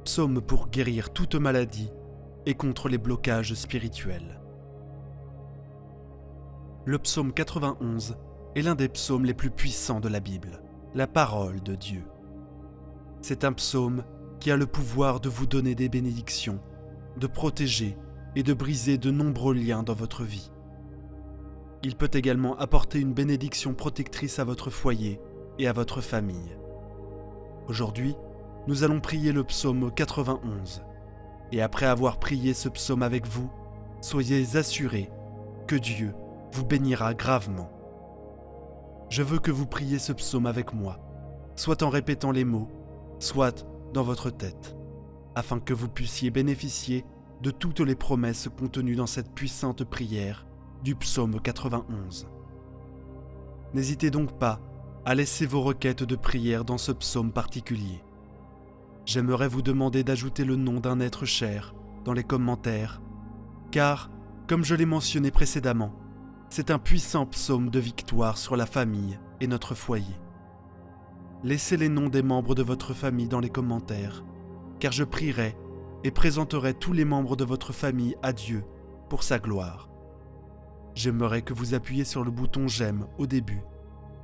psaume pour guérir toute maladie et contre les blocages spirituels. Le psaume 91 est l'un des psaumes les plus puissants de la Bible, la parole de Dieu. C'est un psaume qui a le pouvoir de vous donner des bénédictions, de protéger et de briser de nombreux liens dans votre vie. Il peut également apporter une bénédiction protectrice à votre foyer et à votre famille. Aujourd'hui, nous allons prier le psaume 91. Et après avoir prié ce psaume avec vous, soyez assurés que Dieu vous bénira gravement. Je veux que vous priez ce psaume avec moi, soit en répétant les mots, soit dans votre tête, afin que vous puissiez bénéficier de toutes les promesses contenues dans cette puissante prière du psaume 91. N'hésitez donc pas à laisser vos requêtes de prière dans ce psaume particulier. J'aimerais vous demander d'ajouter le nom d'un être cher dans les commentaires, car, comme je l'ai mentionné précédemment, c'est un puissant psaume de victoire sur la famille et notre foyer. Laissez les noms des membres de votre famille dans les commentaires, car je prierai et présenterai tous les membres de votre famille à Dieu pour sa gloire. J'aimerais que vous appuyiez sur le bouton « J'aime » au début,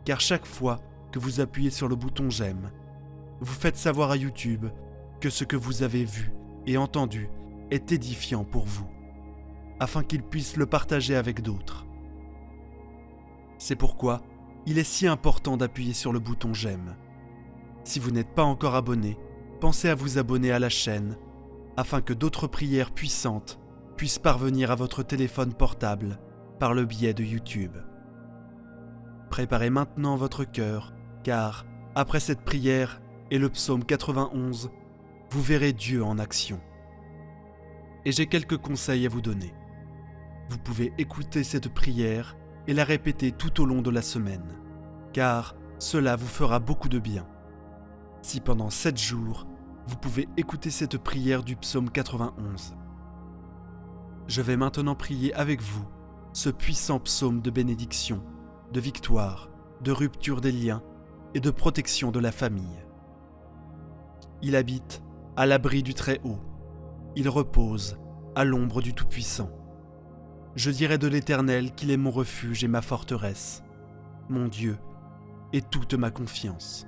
car chaque fois que vous appuyez sur le bouton « J'aime », vous faites savoir à YouTube que ce que vous avez vu et entendu est édifiant pour vous, afin qu'il puisse le partager avec d'autres. C'est pourquoi il est si important d'appuyer sur le bouton « J'aime ». Si vous n'êtes pas encore abonné, pensez à vous abonner à la chaîne, afin que d'autres prières puissantes puissent parvenir à votre téléphone portable par le biais de YouTube. Préparez maintenant votre cœur, car après cette prière et le psaume 91, vous verrez Dieu en action. Et j'ai quelques conseils à vous donner. Vous pouvez écouter cette prière et la répéter tout au long de la semaine, car cela vous fera beaucoup de bien. Si pendant 7 jours, vous pouvez écouter cette prière du psaume 91. Je vais maintenant prier avec vous ce puissant psaume de bénédiction, de victoire, de rupture des liens et de protection de la famille. Il habite à l'abri du Très-Haut. Il repose à l'ombre du Tout-Puissant. Je dirai de l'Éternel qu'il est mon refuge et ma forteresse, mon Dieu et toute ma confiance.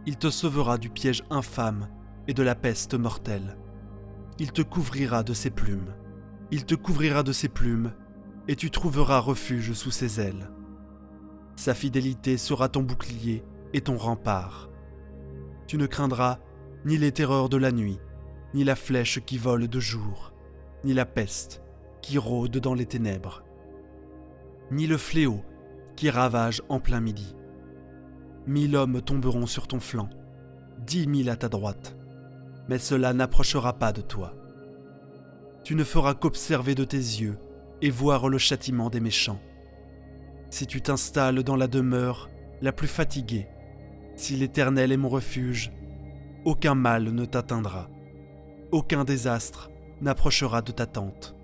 Il te sauvera du piège infâme et de la peste mortelle. Il te couvrira de ses plumes. Il te couvrira de ses plumes, et tu trouveras refuge sous ses ailes. Sa fidélité sera ton bouclier et ton rempart. Tu ne craindras ni les terreurs de la nuit, ni la flèche qui vole de jour, ni la peste qui rôde dans les ténèbres, ni le fléau qui ravage en plein midi. 1000 hommes tomberont sur ton flanc, 10 000 à ta droite, mais cela n'approchera pas de toi. Tu ne feras qu'observer de tes yeux et voir le châtiment des méchants. Si tu t'installes dans la demeure la plus fatiguée, si l'Éternel est mon refuge, aucun mal ne t'atteindra, aucun désastre n'approchera de ta tente,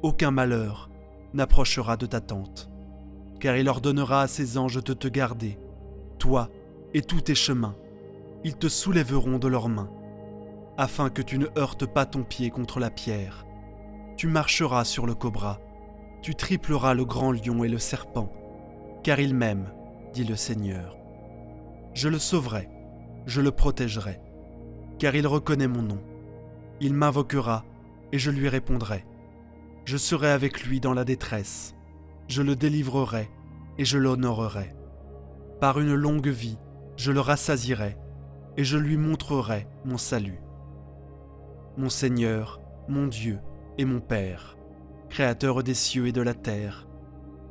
aucun malheur n'approchera de ta tente, car il ordonnera à ses anges de te garder, toi et tous tes chemins. Ils te soulèveront de leurs mains, afin que tu ne heurtes pas ton pied contre la pierre. Tu marcheras sur le cobra, tu tripleras le grand lion et le serpent, car il m'aime, dit le Seigneur. Je le sauverai, je le protégerai, car il reconnaît mon nom. Il m'invoquera et je lui répondrai. Je serai avec lui dans la détresse, je le délivrerai et je l'honorerai. Par une longue vie, je le rassasierai et je lui montrerai mon salut. Mon Seigneur, mon Dieu et mon Père, Créateur des cieux et de la terre,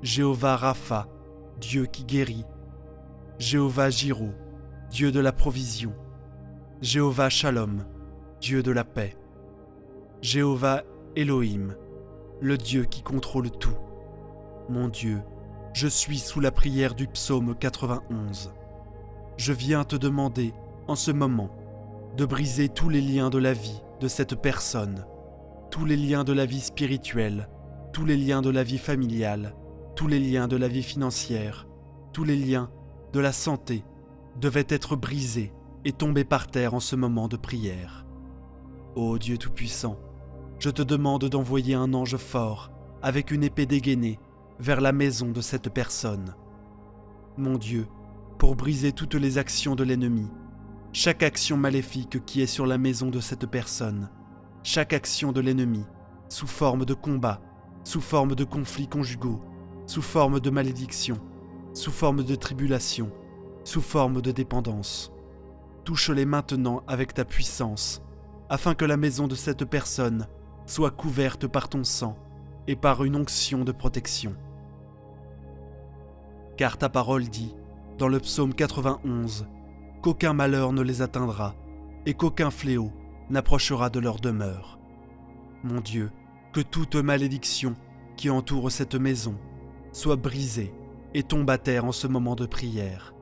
Jéhovah Rapha, Dieu qui guérit, Jéhovah Jiro, Dieu de la provision, Jéhovah Shalom, Dieu de la paix, Jéhovah Elohim, le Dieu qui contrôle tout. Mon Dieu, je suis sous la prière du psaume 91. Je viens te demander, en ce moment, de briser tous les liens de la vie de cette personne, tous les liens de la vie spirituelle, tous les liens de la vie familiale, tous les liens de la vie financière, tous les liens de la santé devaient être brisés et tomber par terre en ce moment de prière. Ô Dieu Tout-Puissant, je te demande d'envoyer un ange fort avec une épée dégainée vers la maison de cette personne. Mon Dieu, pour briser toutes les actions de l'ennemi, chaque action maléfique qui est sur la maison de cette personne, chaque action de l'ennemi, sous forme de combat, sous forme de conflits conjugaux, sous forme de malédiction, sous forme de tribulation, sous forme de dépendance. Touche-les maintenant avec ta puissance, afin que la maison de cette personne soit couverte par ton sang et par une onction de protection. Car ta parole dit, dans le psaume 91, qu'aucun malheur ne les atteindra et qu'aucun fléau n'approchera de leur demeure. Mon Dieu, que toute malédiction qui entoure cette maison soit brisée et tombe à terre en ce moment de prière.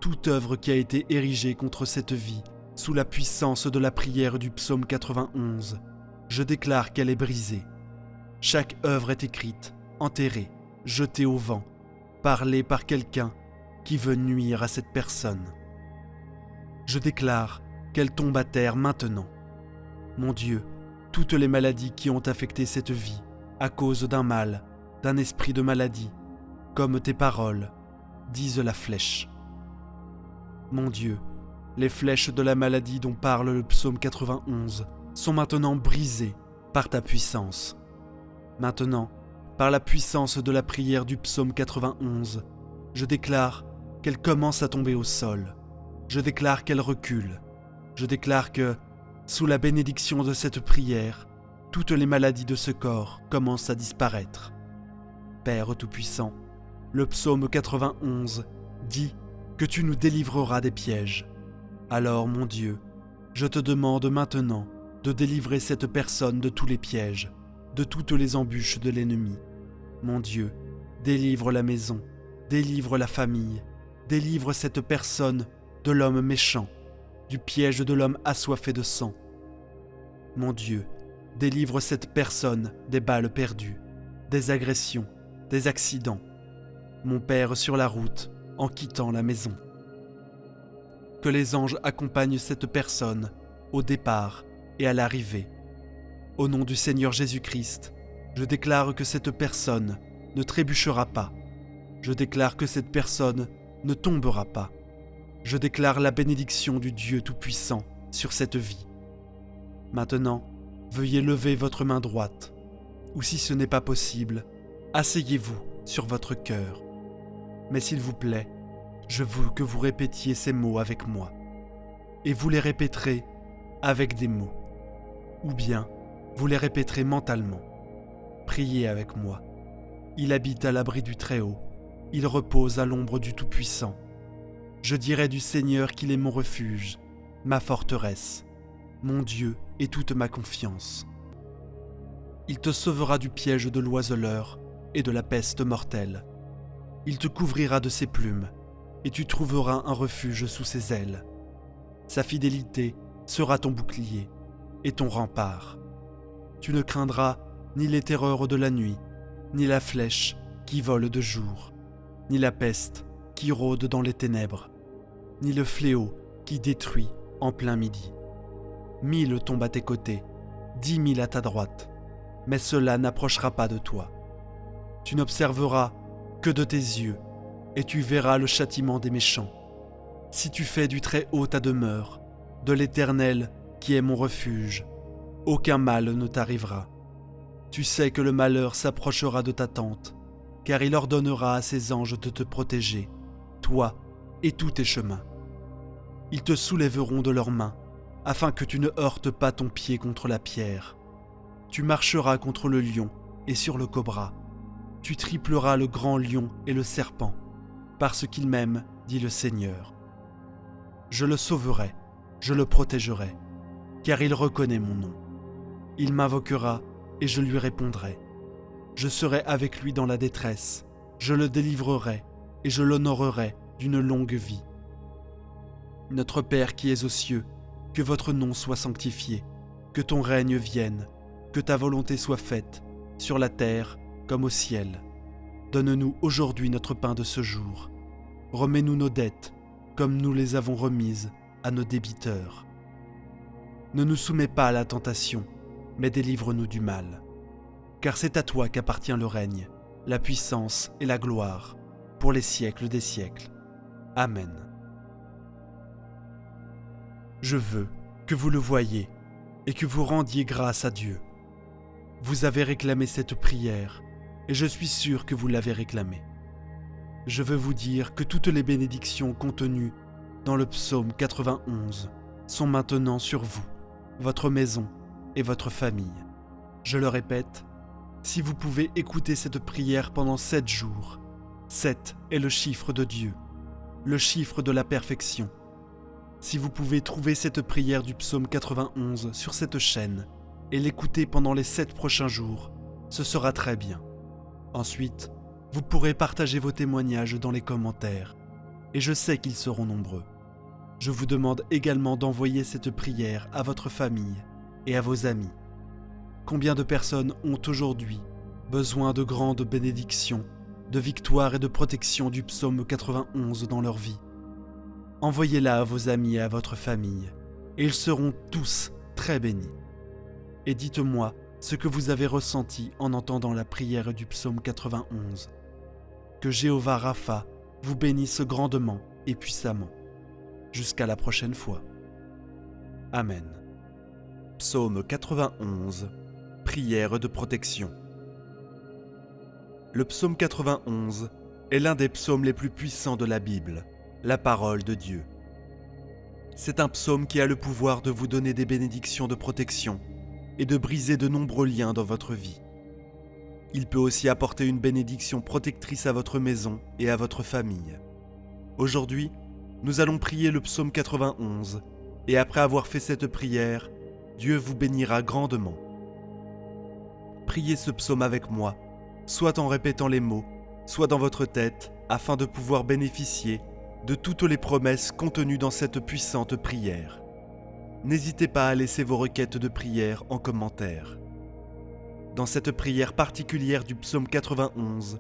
Toute œuvre qui a été érigée contre cette vie sous la puissance de la prière du psaume 91, je déclare qu'elle est brisée. Chaque œuvre est écrite, enterrée, jetée au vent, parlée par quelqu'un qui veut nuire à cette personne. Je déclare qu'elle tombe à terre maintenant. Mon Dieu, toutes les maladies qui ont affecté cette vie à cause d'un mal, d'un esprit de maladie, comme tes paroles, disent la flèche. Mon Dieu, les flèches de la maladie dont parle le psaume 91 sont maintenant brisées par ta puissance. Maintenant, par la puissance de la prière du psaume 91, je déclare qu'elle commence à tomber au sol. Je déclare qu'elle recule. Je déclare que, sous la bénédiction de cette prière, toutes les maladies de ce corps commencent à disparaître. Père Tout-Puissant, le psaume 91 dit que tu nous délivreras des pièges. Alors, mon Dieu, je te demande maintenant de délivrer cette personne de tous les pièges, de toutes les embûches de l'ennemi. Mon Dieu, délivre la maison, délivre la famille, délivre cette personne de l'homme méchant, du piège de l'homme assoiffé de sang. Mon Dieu, délivre cette personne des balles perdues, des agressions, des accidents. Mon Père sur la route, en quittant la maison. Que les anges accompagnent cette personne au départ et à l'arrivée. Au nom du Seigneur Jésus-Christ, je déclare que cette personne ne trébuchera pas. Je déclare que cette personne ne tombera pas. Je déclare la bénédiction du Dieu Tout-Puissant sur cette vie. Maintenant, veuillez lever votre main droite, ou si ce n'est pas possible, asseyez-vous sur votre cœur. Mais s'il vous plaît, je veux que vous répétiez ces mots avec moi. Et vous les répéterez avec des mots. Ou bien, vous les répéterez mentalement. Priez avec moi. Il habite à l'abri du Très-Haut. Il repose à l'ombre du Tout-Puissant. Je dirai du Seigneur qu'il est mon refuge, ma forteresse, mon Dieu et toute ma confiance. Il te sauvera du piège de l'oiseleur et de la peste mortelle. Il te couvrira de ses plumes, et tu trouveras un refuge sous ses ailes. Sa fidélité sera ton bouclier et ton rempart. Tu ne craindras ni les terreurs de la nuit, ni la flèche qui vole de jour, ni la peste qui rôde dans les ténèbres, ni le fléau qui détruit en plein midi. 1000 tombent à tes côtés, 10 000 à ta droite, mais cela n'approchera pas de toi. Tu n'observeras que de tes yeux, et tu verras le châtiment des méchants. Si tu fais du Très-Haut ta demeure, de l'Éternel qui est mon refuge, aucun mal ne t'arrivera. Tu sais que le malheur s'approchera de ta tente, car il ordonnera à ses anges de te protéger, toi et tous tes chemins. Ils te soulèveront de leurs mains, afin que tu ne heurtes pas ton pied contre la pierre. Tu marcheras contre le lion et sur le cobra. Tu tripleras le grand lion et le serpent, parce qu'il m'aime, dit le Seigneur. Je le sauverai, je le protégerai, car il reconnaît mon nom. Il m'invoquera et je lui répondrai. Je serai avec lui dans la détresse, je le délivrerai et je l'honorerai d'une longue vie. Notre Père qui es aux cieux, que votre nom soit sanctifié, que ton règne vienne, que ta volonté soit faite, sur la terre comme au ciel. Donne-nous aujourd'hui notre pain de ce jour. Remets-nous nos dettes, comme nous les avons remises à nos débiteurs. Ne nous soumets pas à la tentation, mais délivre-nous du mal. Car c'est à toi qu'appartient le règne, la puissance et la gloire, pour les siècles des siècles. Amen. Je veux que vous le voyiez et que vous rendiez grâce à Dieu. Vous avez réclamé cette prière, et je suis sûr que vous l'avez réclamée. Je veux vous dire que toutes les bénédictions contenues dans le psaume 91 sont maintenant sur vous, votre maison et votre famille. Je le répète, si vous pouvez écouter cette prière pendant 7 jours, 7 est le chiffre de Dieu, le chiffre de la perfection. Si vous pouvez trouver cette prière du psaume 91 sur cette chaîne et l'écouter pendant les 7 prochains jours, ce sera très bien. Ensuite, vous pourrez partager vos témoignages dans les commentaires, et je sais qu'ils seront nombreux. Je vous demande également d'envoyer cette prière à votre famille et à vos amis. Combien de personnes ont aujourd'hui besoin de grandes bénédictions, de victoire et de protection du psaume 91 dans leur vie? Envoyez-la à vos amis et à votre famille, et ils seront tous très bénis. Et dites-moi ce que vous avez ressenti en entendant la prière du psaume 91. Que Jéhovah Rapha vous bénisse grandement et puissamment. Jusqu'à la prochaine fois. Amen. Psaume 91. Prière de protection. Le psaume 91 est l'un des psaumes les plus puissants de la Bible, la parole de Dieu. C'est un psaume qui a le pouvoir de vous donner des bénédictions de protection et de briser de nombreux liens dans votre vie. Il peut aussi apporter une bénédiction protectrice à votre maison et à votre famille. Aujourd'hui, nous allons prier le psaume 91, et après avoir fait cette prière, Dieu vous bénira grandement. Priez ce psaume avec moi, soit en répétant les mots, soit dans votre tête, afin de pouvoir bénéficier de toutes les promesses contenues dans cette puissante prière. N'hésitez pas à laisser vos requêtes de prière en commentaire. Dans cette prière particulière du psaume 91,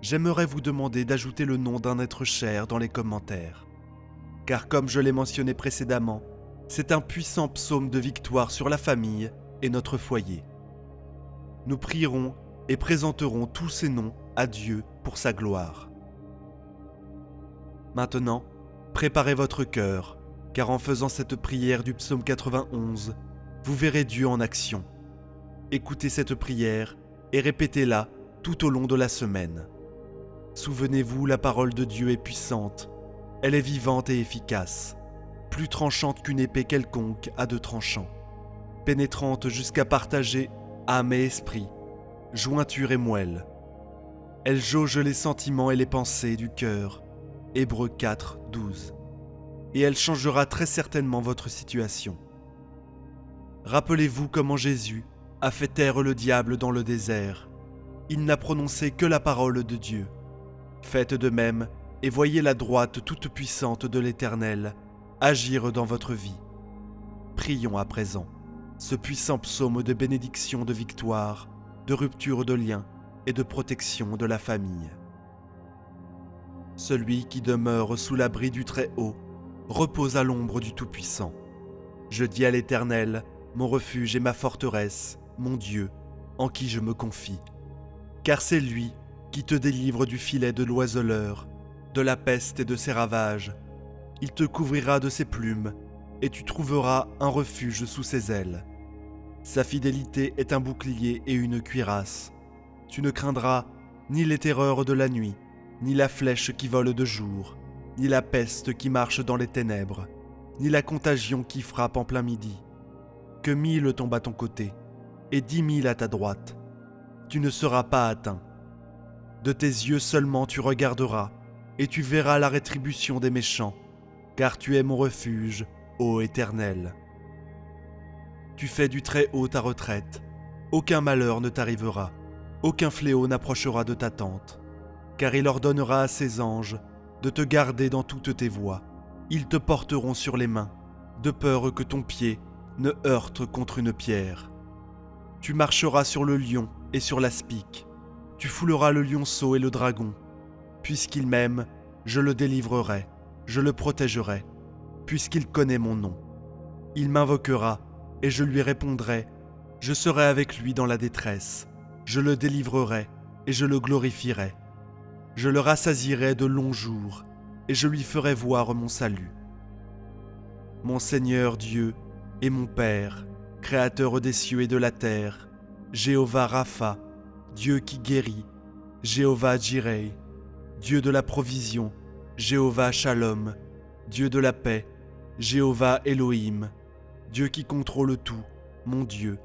j'aimerais vous demander d'ajouter le nom d'un être cher dans les commentaires. Car comme je l'ai mentionné précédemment, c'est un puissant psaume de victoire sur la famille et notre foyer. Nous prierons et présenterons tous ces noms à Dieu pour sa gloire. Maintenant, préparez votre cœur, car en faisant cette prière du psaume 91, vous verrez Dieu en action. Écoutez cette prière et répétez-la tout au long de la semaine. Souvenez-vous, la parole de Dieu est puissante, elle est vivante et efficace, plus tranchante qu'une épée quelconque à 2 tranchants, pénétrante jusqu'à partager âme et esprit, jointure et moelle. Elle jauge les sentiments et les pensées du cœur. Hébreux 4, 12. Et elle changera très certainement votre situation. Rappelez-vous comment Jésus a fait taire le diable dans le désert. Il n'a prononcé que la parole de Dieu. Faites de même et voyez la droite toute puissante de l'Éternel agir dans votre vie. Prions à présent ce puissant psaume de bénédiction, de victoire, de rupture de liens et de protection de la famille. Celui qui demeure sous l'abri du Très-Haut repose à l'ombre du Tout-Puissant. Je dis à l'Éternel, mon refuge et ma forteresse, mon Dieu, en qui je me confie. Car c'est lui qui te délivre du filet de l'oiseleur, de la peste et de ses ravages. Il te couvrira de ses plumes, et tu trouveras un refuge sous ses ailes. Sa fidélité est un bouclier et une cuirasse. Tu ne craindras ni les terreurs de la nuit, ni la flèche qui vole de jour, ni la peste qui marche dans les ténèbres, ni la contagion qui frappe en plein midi. Que 1000 tombent à ton côté, et 10 000 à ta droite. Tu ne seras pas atteint. De tes yeux seulement tu regarderas, et tu verras la rétribution des méchants, car tu es mon refuge, ô Éternel. Tu fais du Très-Haut ta retraite, aucun malheur ne t'arrivera, aucun fléau n'approchera de ta tente. Car il ordonnera à ses anges de te garder dans toutes tes voies. Ils te porteront sur les mains, de peur que ton pied ne heurte contre une pierre. Tu marcheras sur le lion et sur l'aspic. Tu fouleras le lionceau et le dragon. Puisqu'il m'aime, je le délivrerai, je le protégerai. puisqu'il connaît mon nom. Il m'invoquera, et je lui répondrai. Je serai avec lui dans la détresse. Je le délivrerai, et je le glorifierai. Je le rassasierai de longs jours, et je lui ferai voir mon salut. Mon Seigneur Dieu et mon Père, Créateur des cieux et de la terre, Jéhovah Rapha, Dieu qui guérit, Jéhovah Jireh, Dieu de la provision, Jéhovah Shalom, Dieu de la paix, Jéhovah Elohim, Dieu qui contrôle tout, mon Dieu.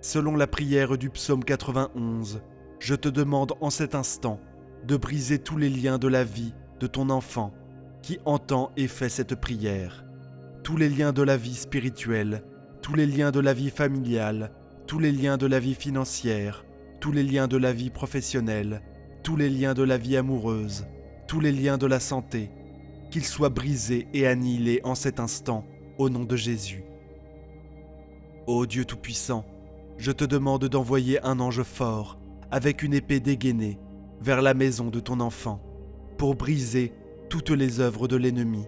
Selon la prière du psaume 91, je te demande en cet instant de briser tous les liens de la vie de ton enfant qui entend et fait cette prière. Tous les liens de la vie spirituelle, tous les liens de la vie familiale, tous les liens de la vie financière, tous les liens de la vie professionnelle, tous les liens de la vie amoureuse, tous les liens de la santé, qu'ils soient brisés et annihilés en cet instant, au nom de Jésus. Ô Dieu Tout-Puissant, je te demande d'envoyer un ange fort, avec une épée dégainée, vers la maison de ton enfant, pour briser toutes les œuvres de l'ennemi,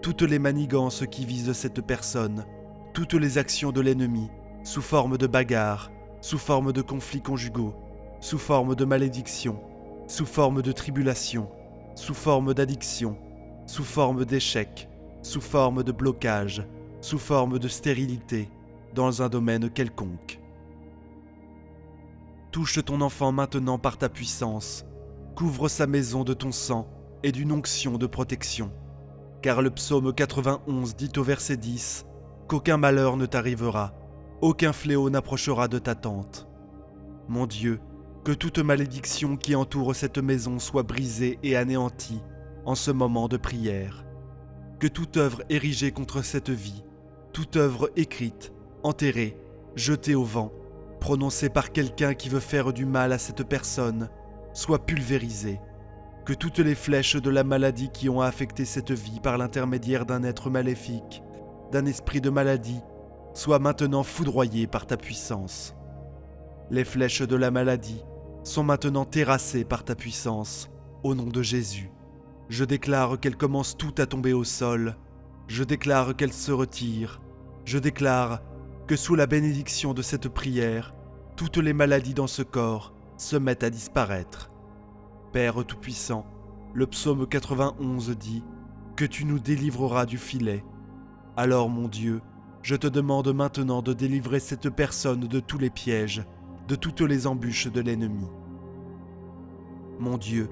toutes les manigances qui visent cette personne, toutes les actions de l'ennemi, sous forme de bagarres, sous forme de conflits conjugaux, sous forme de malédiction, sous forme de tribulation, sous forme d'addiction, sous forme d'échec, sous forme de blocage, sous forme de stérilité, dans un domaine quelconque. Touche ton enfant maintenant par ta puissance, couvre sa maison de ton sang et d'une onction de protection. Car le psaume 91 dit au verset 10 qu'aucun malheur ne t'arrivera, aucun fléau n'approchera de ta tente. Mon Dieu, que toute malédiction qui entoure cette maison soit brisée et anéantie en ce moment de prière. Que toute œuvre érigée contre cette vie, toute œuvre écrite, enterrée, jetée au vent, prononcée par quelqu'un qui veut faire du mal à cette personne, soit pulvérisée. Que toutes les flèches de la maladie qui ont affecté cette vie par l'intermédiaire d'un être maléfique, d'un esprit de maladie, soient maintenant foudroyées par ta puissance. Les flèches de la maladie sont maintenant terrassées par ta puissance, au nom de Jésus. Je déclare qu'elles commencent toutes à tomber au sol. Je déclare qu'elles se retirent. Je déclare que sous la bénédiction de cette prière, toutes les maladies dans ce corps se mettent à disparaître. Père Tout-Puissant, le psaume 91 dit que tu nous délivreras du filet. Alors mon Dieu, je te demande maintenant de délivrer cette personne de tous les pièges, de toutes les embûches de l'ennemi. Mon Dieu,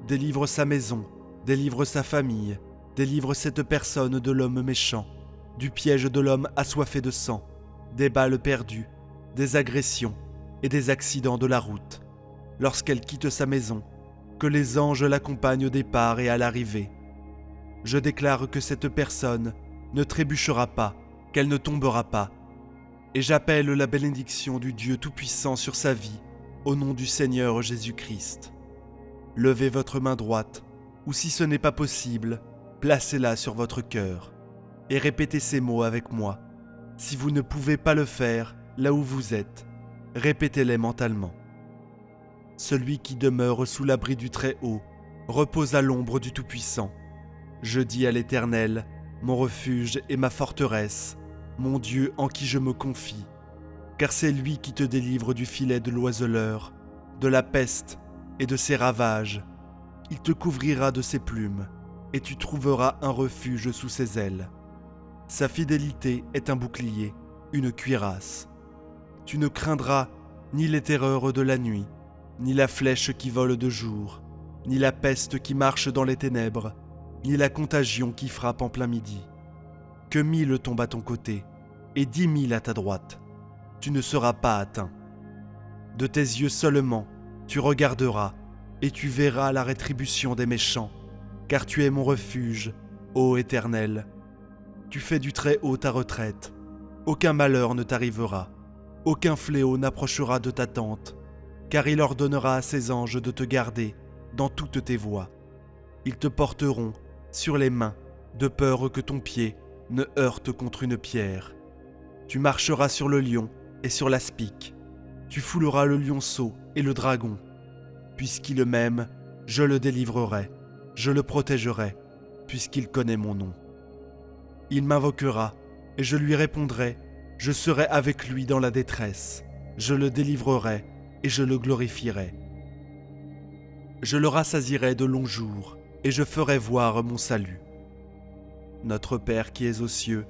délivre sa maison, délivre sa famille, délivre cette personne de l'homme méchant, du piège de l'homme assoiffé de sang, des balles perdues, des agressions et des accidents de la route. Lorsqu'elle quitte sa maison, que les anges l'accompagnent au départ et à l'arrivée. Je déclare que cette personne ne trébuchera pas, qu'elle ne tombera pas. Et j'appelle la bénédiction du Dieu Tout-Puissant sur sa vie, au nom du Seigneur Jésus-Christ. Levez votre main droite, ou si ce n'est pas possible, placez-la sur votre cœur, et répétez ces mots avec moi. Si vous ne pouvez pas le faire là où vous êtes, répétez-les mentalement. Celui qui demeure sous l'abri du Très-Haut repose à l'ombre du Tout-Puissant. Je dis à l'Éternel, mon refuge et ma forteresse, mon Dieu en qui je me confie, car c'est lui qui te délivre du filet de l'oiseleur, de la peste et de ses ravages. Il te couvrira de ses plumes, et tu trouveras un refuge sous ses ailes. Sa fidélité est un bouclier, une cuirasse. Tu ne craindras ni les terreurs de la nuit, ni la flèche qui vole de jour, ni la peste qui marche dans les ténèbres, ni la contagion qui frappe en plein midi. Que 1000 tombent à ton côté, et 10 000 à ta droite, tu ne seras pas atteint. De tes yeux seulement, tu regarderas, et tu verras la rétribution des méchants, car tu es mon refuge, ô Éternel. Tu fais du Très-Haut ta retraite, aucun malheur ne t'arrivera, aucun fléau n'approchera de ta tente, car il ordonnera à ses anges de te garder dans toutes tes voies. Ils te porteront sur les mains, de peur que ton pied ne heurte contre une pierre. Tu marcheras sur le lion et sur l'aspic. Tu fouleras le lionceau et le dragon. Puisqu'il m'aime, je le délivrerai, je le protégerai, puisqu'il connaît mon nom. Il m'invoquera, et je lui répondrai. Je serai avec lui dans la détresse. Je le délivrerai, et je le glorifierai. Je le rassasierai de longs jours, et je ferai voir mon salut. Notre Père qui es aux cieux,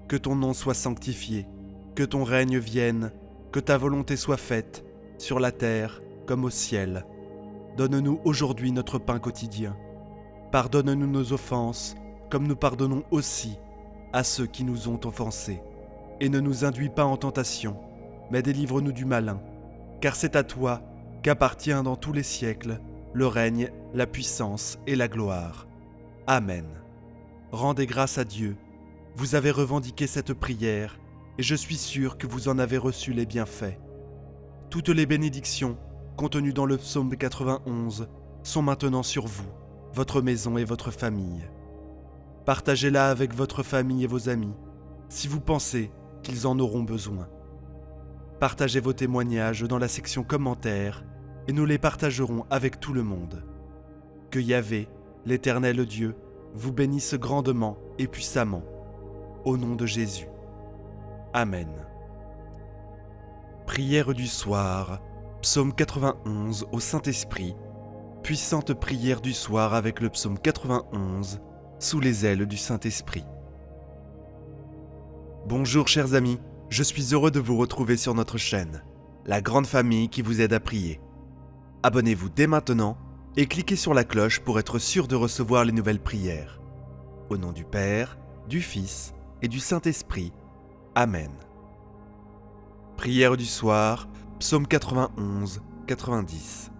que ton nom soit sanctifié, que ton règne vienne, que ta volonté soit faite, sur la terre comme au ciel. Donne-nous aujourd'hui notre pain quotidien. Pardonne-nous nos offenses, comme nous pardonnons aussi à ceux qui nous ont offensés. Et ne nous induis pas en tentation, mais délivre-nous du malin. Car c'est à toi qu'appartient dans tous les siècles le règne, la puissance et la gloire. Amen. Rendez grâce à Dieu. Vous avez revendiqué cette prière, et je suis sûr que vous en avez reçu les bienfaits. Toutes les bénédictions contenues dans le psaume 91 sont maintenant sur vous, votre maison et votre famille. Partagez-la avec votre famille et vos amis, si vous pensez qu'ils en auront besoin. Partagez vos témoignages dans la section commentaires et nous les partagerons avec tout le monde. Que Yahvé, l'Éternel Dieu, vous bénisse grandement et puissamment. Au nom de Jésus. Amen. Prière du soir, psaume 91 au Saint-Esprit, puissante prière du soir avec le psaume 91, sous les ailes du Saint-Esprit. Bonjour chers amis, je suis heureux de vous retrouver sur notre chaîne, la grande famille qui vous aide à prier. Abonnez-vous dès maintenant et cliquez sur la cloche pour être sûr de recevoir les nouvelles prières. Au nom du Père, du Fils et du Saint-Esprit. Amen. Prière du soir, psaume 91, 90.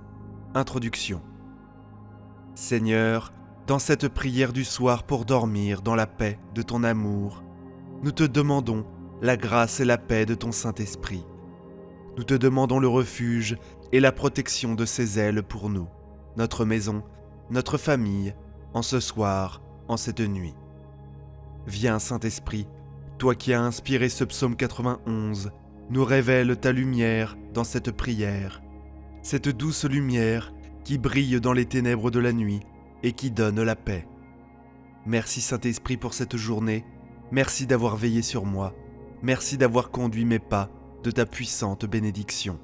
Introduction. Seigneur, dans cette prière du soir pour dormir dans la paix de ton amour, nous te demandons la grâce et la paix de ton Saint-Esprit. Nous te demandons le refuge et la protection de ses ailes pour nous, notre maison, notre famille, en ce soir, en cette nuit. Viens, Saint-Esprit, toi qui as inspiré ce psaume 91, nous révèle ta lumière dans cette prière, cette douce lumière qui brille dans les ténèbres de la nuit et qui donne la paix. Merci Saint-Esprit pour cette journée, merci d'avoir veillé sur moi, merci d'avoir conduit mes pas de ta puissante bénédiction.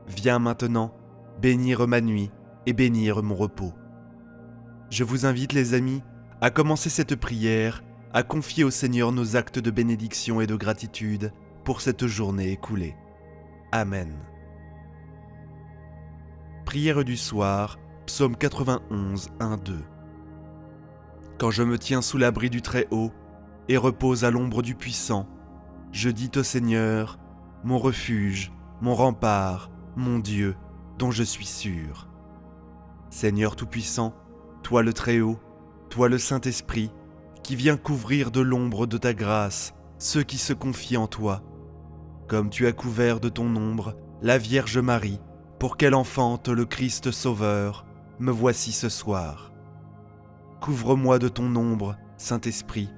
Viens maintenant bénir ma nuit et bénir mon repos. Je vous invite les amis à commencer cette prière, à confier au Seigneur nos actes de bénédiction et de gratitude pour cette journée écoulée. Amen. Prière du soir, psaume 91, 1-2. Quand je me tiens sous l'abri du Très-Haut et repose à l'ombre du Puissant, je dis au Seigneur, mon refuge, mon rempart, mon Dieu, dont je suis sûr. Seigneur Tout-Puissant, toi le Très-Haut, toi le Saint-Esprit, qui viens couvrir de l'ombre de ta grâce ceux qui se confient en toi. Comme tu as couvert de ton ombre la Vierge Marie, pour qu'elle enfante le Christ Sauveur, me voici ce soir. Couvre-moi de ton ombre, Saint-Esprit,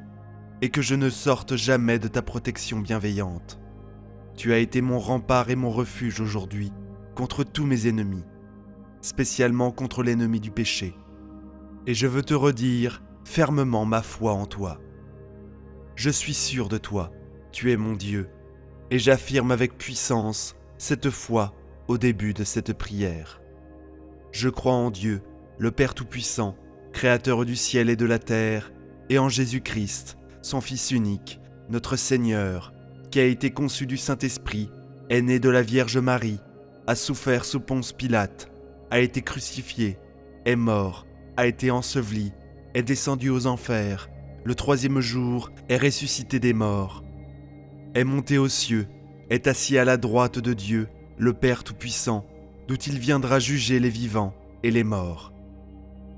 et que je ne sorte jamais de ta protection bienveillante. Tu as été mon rempart et mon refuge aujourd'hui contre tous mes ennemis, spécialement contre l'ennemi du péché. Et je veux te redire fermement ma foi en toi. Je suis sûr de toi, tu es mon Dieu, et j'affirme avec puissance cette foi au début de cette prière. Je crois en Dieu, le Père Tout-Puissant, Créateur du ciel et de la terre, et en Jésus-Christ, son Fils unique, notre Seigneur, qui a été conçu du Saint-Esprit, est né de la Vierge Marie, a souffert sous Ponce Pilate, a été crucifié, est mort, a été enseveli, est descendu aux enfers, le troisième jour est ressuscité des morts, est monté aux cieux, est assis à la droite de Dieu, le Père Tout-Puissant, d'où il viendra juger les vivants et les morts.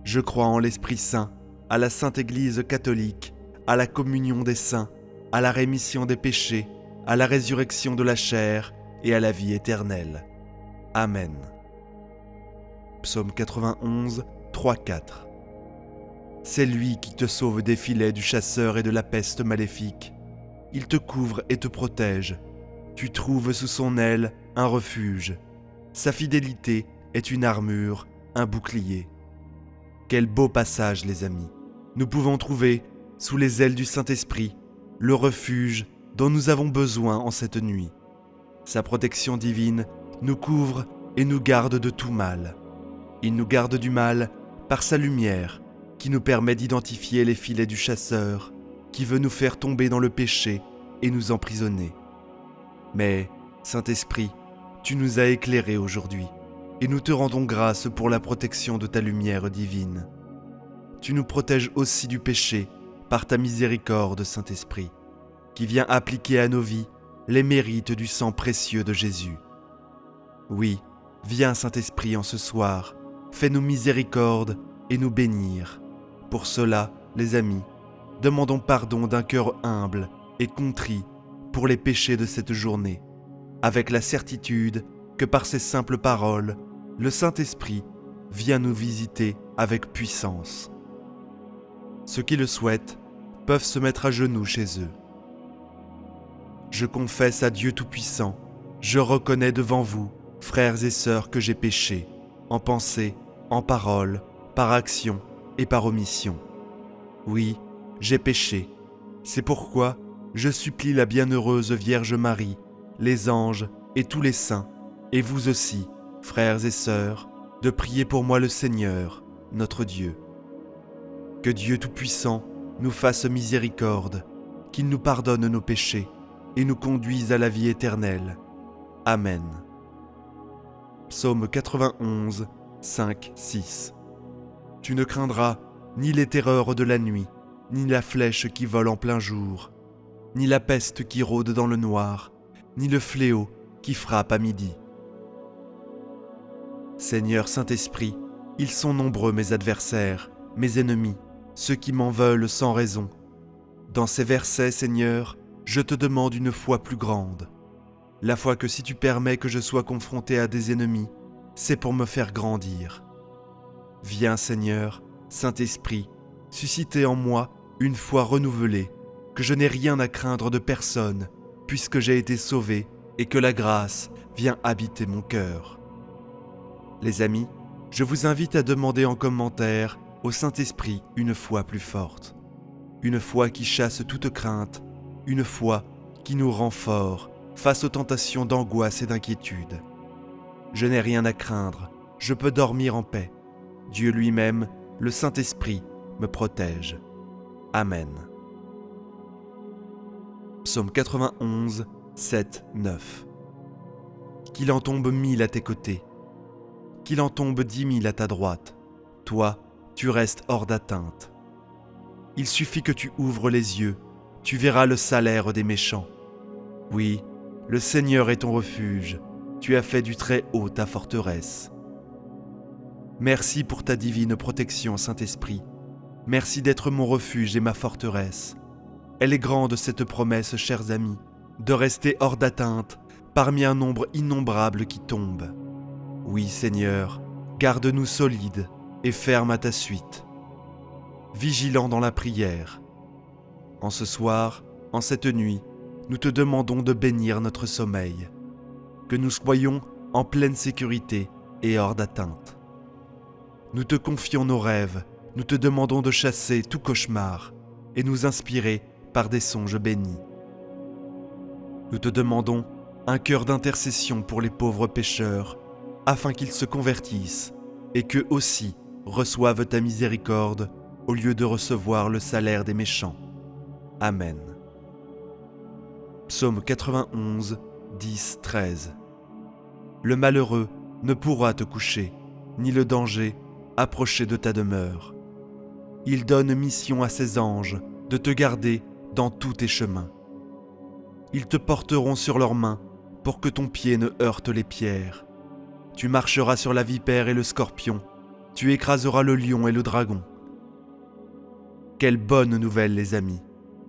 Je crois en l'Esprit Saint, à la Sainte Église catholique, à la communion des saints, à la rémission des péchés, à la résurrection de la chair et à la vie éternelle. Amen. Psaume 91, 3-4. C'est lui qui te sauve des filets du chasseur et de la peste maléfique. Il te couvre et te protège. Tu trouves sous son aile un refuge. Sa fidélité est une armure, un bouclier. Quel beau passage, les amis. Nous pouvons trouver sous les ailes du Saint-Esprit, le refuge dont nous avons besoin en cette nuit. Sa protection divine nous couvre et nous garde de tout mal. Il nous garde du mal par sa lumière qui nous permet d'identifier les filets du chasseur qui veut nous faire tomber dans le péché et nous emprisonner. Mais, Saint-Esprit, tu nous as éclairés aujourd'hui et nous te rendons grâce pour la protection de ta lumière divine. Tu nous protèges aussi du péché par ta miséricorde, Saint-Esprit, qui vient appliquer à nos vies les mérites du sang précieux de Jésus. Oui, viens Saint-Esprit en ce soir, fais-nous miséricorde et nous bénir. Pour cela, les amis, demandons pardon d'un cœur humble et contrit pour les péchés de cette journée, avec la certitude que par ces simples paroles, le Saint-Esprit vient nous visiter avec puissance. Ceux qui le souhaitent peuvent se mettre à genoux chez eux. Je confesse à Dieu Tout-Puissant, je reconnais devant vous, frères et sœurs, que j'ai péché, en pensée, en parole, par action et par omission. Oui, j'ai péché. C'est pourquoi je supplie la bienheureuse Vierge Marie, les anges et tous les saints, et vous aussi, frères et sœurs, de prier pour moi le Seigneur, notre Dieu. Que Dieu Tout-Puissant nous fasse miséricorde, qu'il nous pardonne nos péchés et nous conduise à la vie éternelle. Amen. Psaume 91, 5, 6. Tu ne craindras ni les terreurs de la nuit, ni la flèche qui vole en plein jour, ni la peste qui rôde dans le noir, ni le fléau qui frappe à midi. Seigneur Saint-Esprit, ils sont nombreux mes adversaires, mes ennemis, ceux qui m'en veulent sans raison. Dans ces versets, Seigneur, je te demande une foi plus grande. La foi que si tu permets que je sois confronté à des ennemis, c'est pour me faire grandir. Viens, Seigneur, Saint-Esprit, susciter en moi une foi renouvelée, que je n'ai rien à craindre de personne, puisque j'ai été sauvé et que la grâce vient habiter mon cœur. Les amis, je vous invite à demander en commentaire au Saint-Esprit une foi plus forte, une foi qui chasse toute crainte, une foi qui nous rend forts face aux tentations d'angoisse et d'inquiétude. Je n'ai rien à craindre, je peux dormir en paix. Dieu lui-même, le Saint-Esprit, me protège. Amen. Psaume 91, 7, 9. Qu'il en tombe 1000 à tes côtés, qu'il en tombe 10 000 à ta droite, toi, tu restes hors d'atteinte. Il suffit que tu ouvres les yeux, tu verras le salaire des méchants. Oui, le Seigneur est ton refuge, tu as fait du Très-Haut ta forteresse. Merci pour ta divine protection, Saint-Esprit. Merci d'être mon refuge et ma forteresse. Elle est grande cette promesse, chers amis, de rester hors d'atteinte parmi un nombre innombrable qui tombe. Oui, Seigneur, garde-nous solides et fermes à ta suite. Vigilants dans la prière. En ce soir, en cette nuit, nous te demandons de bénir notre sommeil, que nous soyons en pleine sécurité et hors d'atteinte. Nous te confions nos rêves, nous te demandons de chasser tout cauchemar et nous inspirer par des songes bénis. Nous te demandons un cœur d'intercession pour les pauvres pécheurs, afin qu'ils se convertissent et qu'eux aussi reçoivent ta miséricorde au lieu de recevoir le salaire des méchants. Amen. Psaume 91, 10, 13. Le malheureux ne pourra te coucher, ni le danger approcher de ta demeure. Il donne mission à ses anges de te garder dans tous tes chemins. Ils te porteront sur leurs mains pour que ton pied ne heurte les pierres. Tu marcheras sur la vipère et le scorpion, tu écraseras le lion et le dragon. Quelle bonne nouvelle, les amis!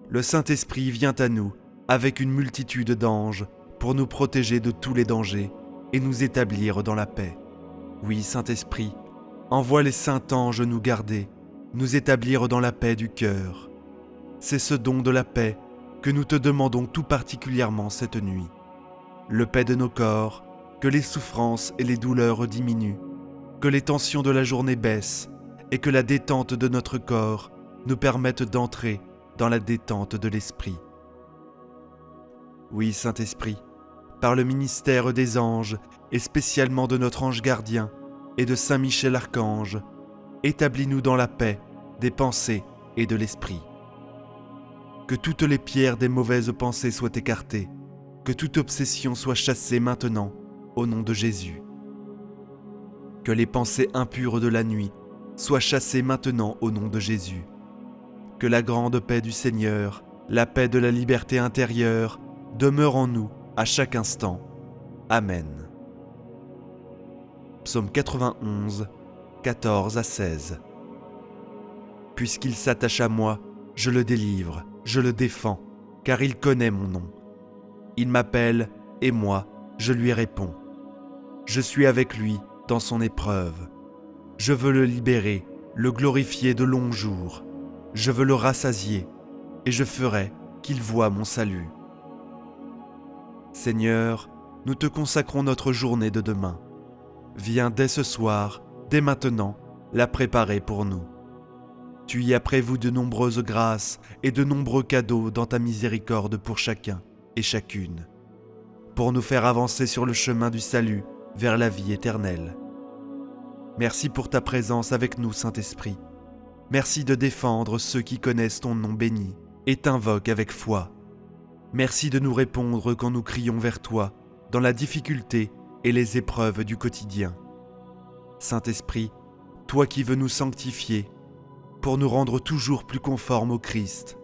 Le Saint-Esprit vient à nous avec une multitude d'anges pour nous protéger de tous les dangers et nous établir dans la paix. Oui, Saint-Esprit, envoie les saints anges nous garder, nous établir dans la paix du cœur. C'est ce don de la paix que nous te demandons tout particulièrement cette nuit. Le paix de nos corps, que les souffrances et les douleurs diminuent, que les tensions de la journée baissent et que la détente de notre corps nous permette d'entrer dans la détente de l'esprit. Oui, Saint-Esprit, par le ministère des anges, et spécialement de notre ange gardien et de Saint Michel Archange, établis-nous dans la paix des pensées et de l'esprit. Que toutes les pierres des mauvaises pensées soient écartées, que toute obsession soit chassée maintenant, au nom de Jésus. Que les pensées impures de la nuit soient chassées maintenant au nom de Jésus. Que la grande paix du Seigneur, la paix de la liberté intérieure, demeure en nous à chaque instant. Amen. Psaume 91, 14 à 16. Puisqu'il s'attache à moi, je le délivre, je le défends, car il connaît mon nom. Il m'appelle, et moi, je lui réponds. Je suis avec lui dans son épreuve. Je veux le libérer, le glorifier de longs jours. Je veux le rassasier, et je ferai qu'il voie mon salut. Seigneur, nous te consacrons notre journée de demain. Viens dès ce soir, dès maintenant, la préparer pour nous. Tu y as prévu de nombreuses grâces et de nombreux cadeaux dans ta miséricorde pour chacun et chacune, pour nous faire avancer sur le chemin du salut vers la vie éternelle. Merci pour ta présence avec nous, Saint-Esprit. Merci de défendre ceux qui connaissent ton nom béni et t'invoquent avec foi. Merci de nous répondre quand nous crions vers toi, dans la difficulté et les épreuves du quotidien. Saint-Esprit, toi qui veux nous sanctifier, pour nous rendre toujours plus conformes au Christ,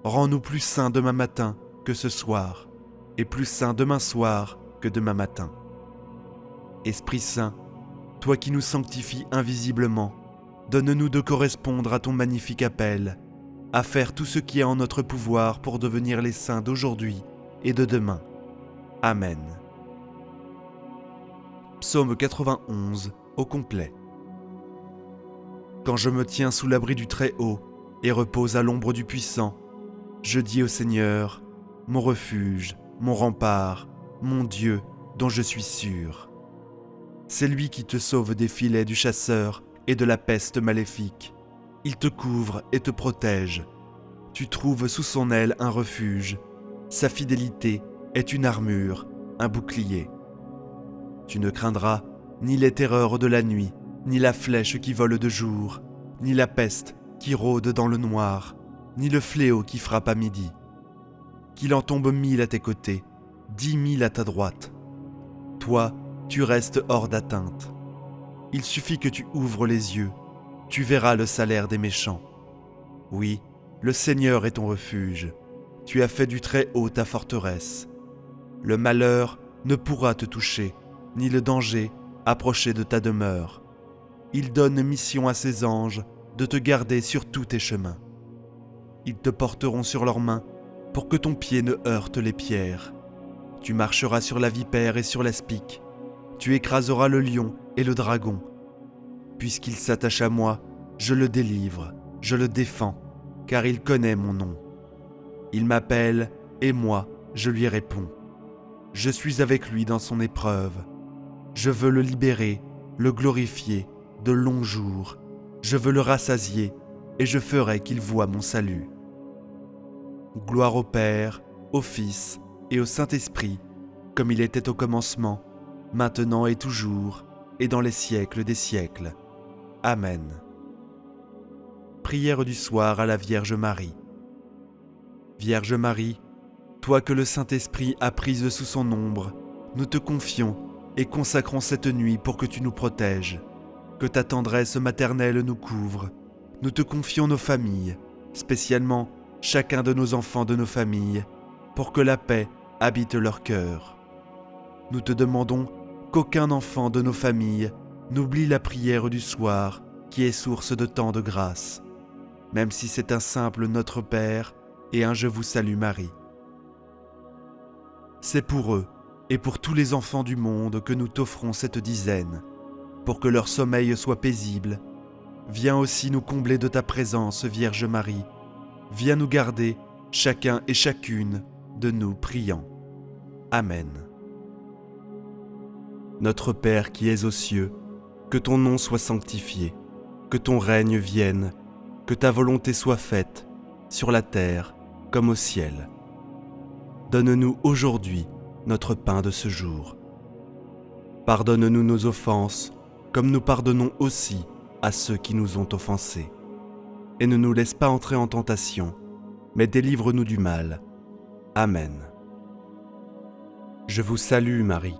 rends-nous plus saints demain matin que ce soir, et plus saints demain soir que demain matin. Esprit Saint, toi qui nous sanctifies invisiblement, donne-nous de correspondre à ton magnifique appel, à faire tout ce qui est en notre pouvoir pour devenir les saints d'aujourd'hui et de demain. Amen. Psaume 91 au complet. Quand je me tiens sous l'abri du Très-Haut et repose à l'ombre du Puissant, je dis au Seigneur, mon refuge, mon rempart, mon Dieu dont je suis sûr. C'est lui qui te sauve des filets du chasseur et de la peste maléfique. Il te couvre et te protège. Tu trouves sous son aile un refuge. Sa fidélité est une armure, un bouclier. Tu ne craindras ni les terreurs de la nuit, ni la flèche qui vole de jour, ni la peste qui rôde dans le noir, ni le fléau qui frappe à midi. Qu'il en tombe 1000 à tes côtés, 10 000 à ta droite. Toi, tu restes hors d'atteinte. Il suffit que tu ouvres les yeux, tu verras le salaire des méchants. Oui, le Seigneur est ton refuge. Tu as fait du Très-Haut ta forteresse. Le malheur ne pourra te toucher, ni le danger approcher de ta demeure. Il donne mission à ses anges de te garder sur tous tes chemins. Ils te porteront sur leurs mains pour que ton pied ne heurte les pierres. Tu marcheras sur la vipère et sur l'aspic. Tu écraseras le lion et le dragon. Puisqu'il s'attache à moi, je le délivre, je le défends, car il connaît mon nom. Il m'appelle, et moi, je lui réponds. Je suis avec lui dans son épreuve. Je veux le libérer, le glorifier, de longs jours. Je veux le rassasier, et je ferai qu'il voie mon salut. Gloire au Père, au Fils et au Saint-Esprit, comme il était au commencement, maintenant et toujours, et dans les siècles des siècles. Amen. Prière du soir à la Vierge Marie. Vierge Marie, toi que le Saint-Esprit a prise sous son ombre, nous te confions et consacrons cette nuit pour que tu nous protèges, que ta tendresse maternelle nous couvre. Nous te confions nos familles, spécialement chacun de nos enfants de nos familles, pour que la paix habite leur cœur. Nous te demandons qu'aucun enfant de nos familles n'oublie la prière du soir qui est source de tant de grâce, même si c'est un simple Notre Père et un Je vous salue Marie. C'est pour eux et pour tous les enfants du monde que nous t'offrons cette dizaine, pour que leur sommeil soit paisible. Viens aussi nous combler de ta présence, Vierge Marie. Viens nous garder, chacun et chacune de nous priant. Amen. Notre Père qui es aux cieux, que ton nom soit sanctifié, que ton règne vienne, que ta volonté soit faite, sur la terre comme au ciel. Donne-nous aujourd'hui notre pain de ce jour. Pardonne-nous nos offenses, comme nous pardonnons aussi à ceux qui nous ont offensés. Et ne nous laisse pas entrer en tentation, mais délivre-nous du mal. Amen. Je vous salue Marie,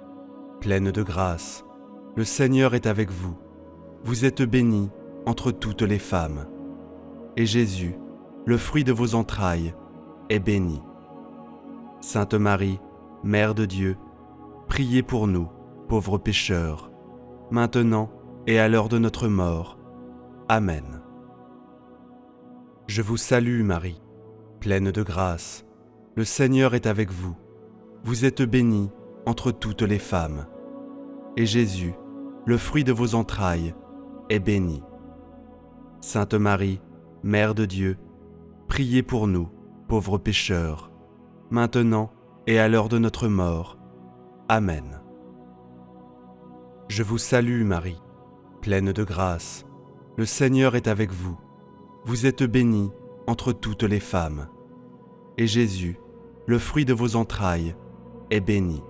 pleine de grâce. Le Seigneur est avec vous. Vous êtes bénie entre toutes les femmes. Et Jésus, le fruit de vos entrailles, est béni. Sainte Marie, Mère de Dieu, priez pour nous, pauvres pécheurs, maintenant et à l'heure de notre mort. Amen. Je vous salue Marie, pleine de grâce. Le Seigneur est avec vous. Vous êtes bénie entre toutes les femmes. Et Jésus, le fruit de vos entrailles, est béni. Sainte Marie, Mère de Dieu, priez pour nous, pauvres pécheurs, maintenant et à l'heure de notre mort. Amen. Je vous salue Marie, pleine de grâce. Le Seigneur est avec vous. Vous êtes bénie entre toutes les femmes. Et Jésus, le fruit de vos entrailles, est béni.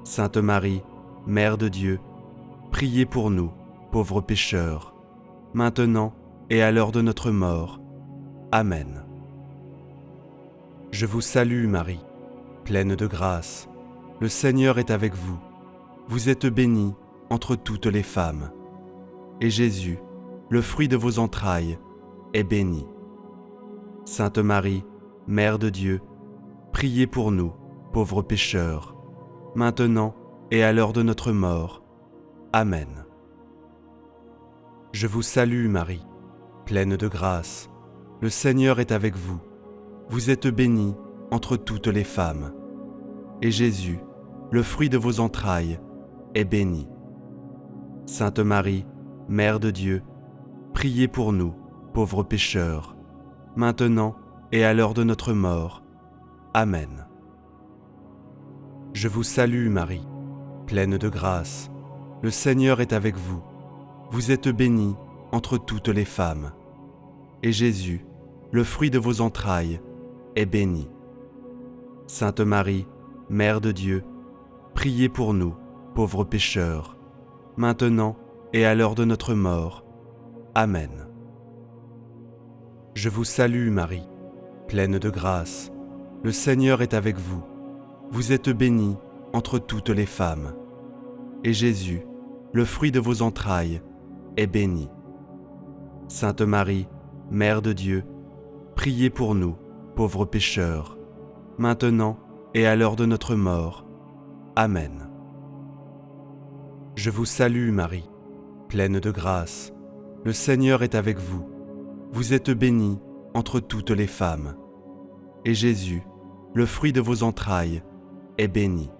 Sainte Marie, Mère de Dieu, priez pour nous, pauvres pécheurs, maintenant et à l'heure de notre mort. Amen. Je vous salue Marie, pleine de grâce. Le Seigneur est avec vous. Vous êtes bénie entre toutes les femmes. Et Jésus, le fruit de vos entrailles, est béni. Sainte Marie, Mère de Dieu, priez pour nous, pauvres pécheurs, maintenant et à l'heure de notre mort. Amen. Je vous salue Marie, pleine de grâce. Le Seigneur est avec vous. Vous êtes bénie entre toutes les femmes. Et Jésus, le fruit de vos entrailles, est béni. Sainte Marie, Mère de Dieu, priez pour nous, pauvres pécheurs, maintenant et à l'heure de notre mort. Amen. Je vous salue Marie, pleine de grâce. Le Seigneur est avec vous. Vous êtes bénie entre toutes les femmes. Et Jésus, le fruit de vos entrailles, est béni. Sainte Marie, Mère de Dieu, priez pour nous, pauvres pécheurs, maintenant et à l'heure de notre mort. Amen. Je vous salue Marie, pleine de grâce. Le Seigneur est avec vous. Vous êtes bénie entre toutes les femmes. Et Jésus, le fruit de vos entrailles, est béni. Sainte Marie, Mère de Dieu, priez pour nous, pauvres pécheurs, maintenant et à l'heure de notre mort. Amen. Je vous salue Marie, pleine de grâce. Le Seigneur est avec vous. Vous êtes bénie entre toutes les femmes. Et Jésus, le fruit de vos entrailles, est béni.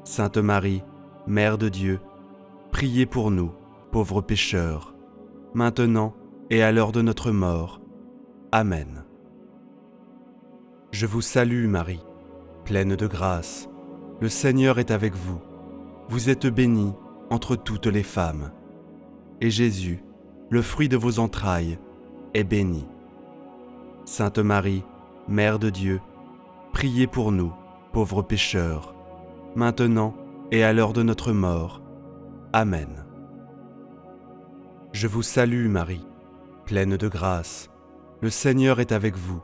Sainte Marie, Mère de Dieu, priez pour nous, pauvres pécheurs, maintenant et à l'heure de notre mort. Amen. Je vous salue Marie, pleine de grâce. Le Seigneur est avec vous. Vous êtes bénie entre toutes les femmes. Et Jésus, le fruit de vos entrailles, est béni. Sainte Marie, Mère de Dieu, priez pour nous, pauvres pécheurs, maintenant et à l'heure de notre mort. Amen. Je vous salue Marie, pleine de grâce. Le Seigneur est avec vous.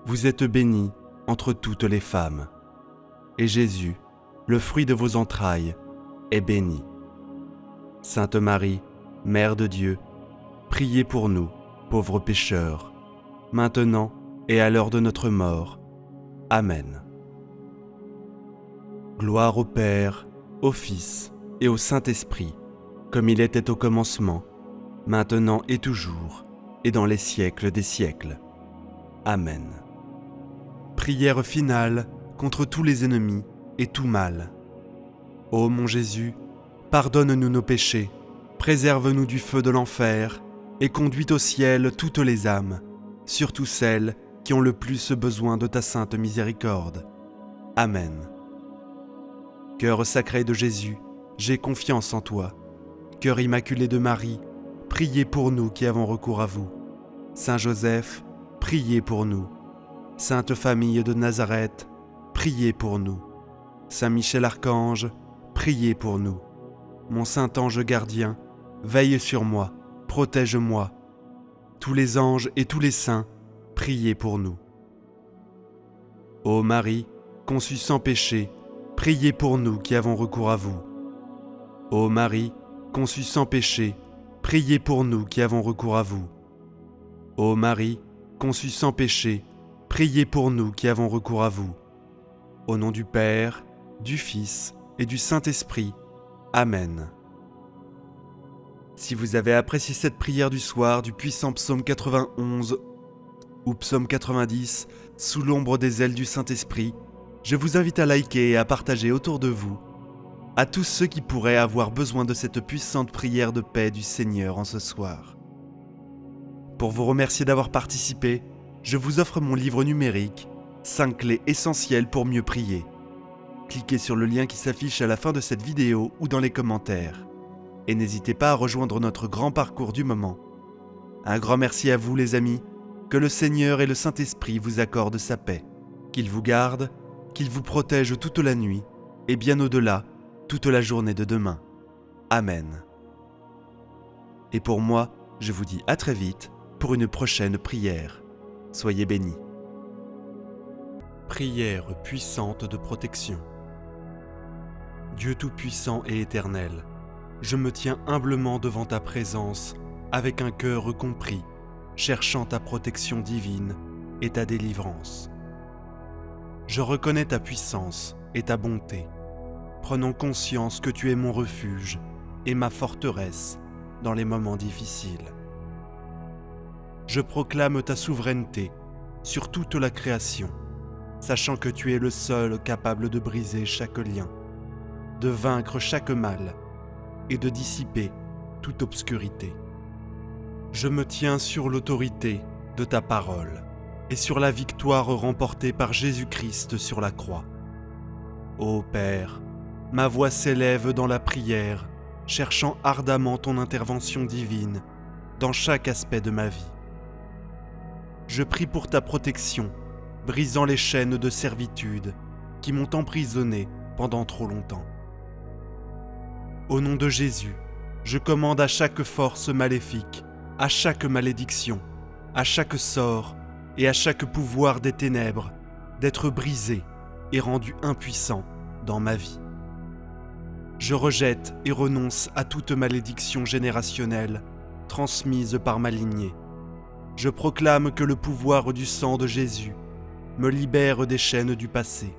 Vous êtes bénie entre toutes les femmes. Et Jésus, le fruit de vos entrailles, est béni. Sainte Marie, Mère de Dieu, priez pour nous, pauvres pécheurs, maintenant et à l'heure de notre mort. Amen. Gloire au Père, au Fils et au Saint-Esprit, comme il était au commencement, maintenant et toujours, et dans les siècles des siècles. Amen. Prière finale contre tous les ennemis et tout mal. Ô mon Jésus, pardonne-nous nos péchés, préserve-nous du feu de l'enfer, et conduis au ciel toutes les âmes, surtout celles qui ont le plus besoin de ta sainte miséricorde. Amen. Cœur sacré de Jésus, j'ai confiance en toi. Cœur immaculé de Marie, priez pour nous qui avons recours à vous. Saint Joseph, priez pour nous. Sainte Famille de Nazareth, priez pour nous. Saint Michel Archange, priez pour nous. Mon saint ange gardien, veille sur moi, protège-moi. Tous les anges et tous les saints, priez pour nous. Ô Marie, conçue sans péché, priez pour nous qui avons recours à vous. Ô Marie, conçue sans péché, priez pour nous qui avons recours à vous. Ô Marie, conçue sans péché, priez pour nous qui avons recours à vous. Au nom du Père, du Fils et du Saint-Esprit. Amen. Si vous avez apprécié cette prière du soir du puissant psaume 91 ou psaume 90, sous l'ombre des ailes du Saint-Esprit, je vous invite à liker et à partager autour de vous, à tous ceux qui pourraient avoir besoin de cette puissante prière de paix du Seigneur en ce soir. Pour vous remercier d'avoir participé, je vous offre mon livre numérique, 5 clés essentielles pour mieux prier. Cliquez sur le lien qui s'affiche à la fin de cette vidéo ou dans les commentaires. Et n'hésitez pas à rejoindre notre grand parcours du moment. Un grand merci à vous les amis, que le Seigneur et le Saint-Esprit vous accordent sa paix, qu'il vous garde, qu'il vous protège toute la nuit, et bien au-delà, toute la journée de demain. Amen. Et pour moi, je vous dis à très vite pour une prochaine prière. Soyez bénis. Prière puissante de protection. Dieu Tout-Puissant et Éternel, je me tiens humblement devant ta présence, avec un cœur compris, cherchant ta protection divine et ta délivrance. Je reconnais ta puissance et ta bonté, prenant conscience que tu es mon refuge et ma forteresse dans les moments difficiles. Je proclame ta souveraineté sur toute la création, sachant que tu es le seul capable de briser chaque lien, de vaincre chaque mal et de dissiper toute obscurité. Je me tiens sur l'autorité de ta parole et sur la victoire remportée par Jésus-Christ sur la croix. Ô Père, ma voix s'élève dans la prière, cherchant ardemment ton intervention divine dans chaque aspect de ma vie. Je prie pour ta protection, brisant les chaînes de servitude qui m'ont emprisonné pendant trop longtemps. Au nom de Jésus, je commande à chaque force maléfique, à chaque malédiction, à chaque sort et à chaque pouvoir des ténèbres d'être brisé et rendu impuissant dans ma vie. Je rejette et renonce à toute malédiction générationnelle transmise par ma lignée. Je proclame que le pouvoir du sang de Jésus me libère des chaînes du passé.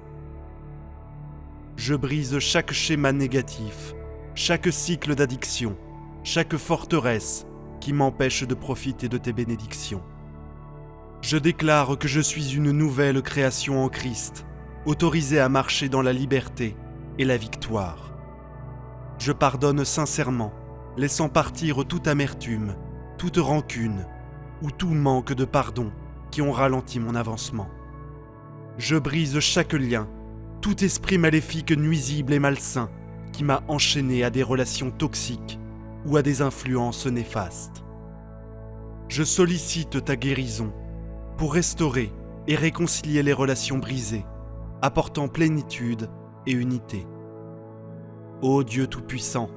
Je brise chaque schéma négatif, chaque cycle d'addiction, chaque forteresse qui m'empêche de profiter de tes bénédictions. Je déclare que je suis une nouvelle création en Christ, autorisée à marcher dans la liberté et la victoire. Je pardonne sincèrement, laissant partir toute amertume, toute rancune ou tout manque de pardon qui ont ralenti mon avancement. Je brise chaque lien, tout esprit maléfique nuisible et malsain qui m'a enchaîné à des relations toxiques ou à des influences néfastes. Je sollicite ta guérison pour restaurer et réconcilier les relations brisées, apportant plénitude et unité. Ô Dieu Tout-Puissant,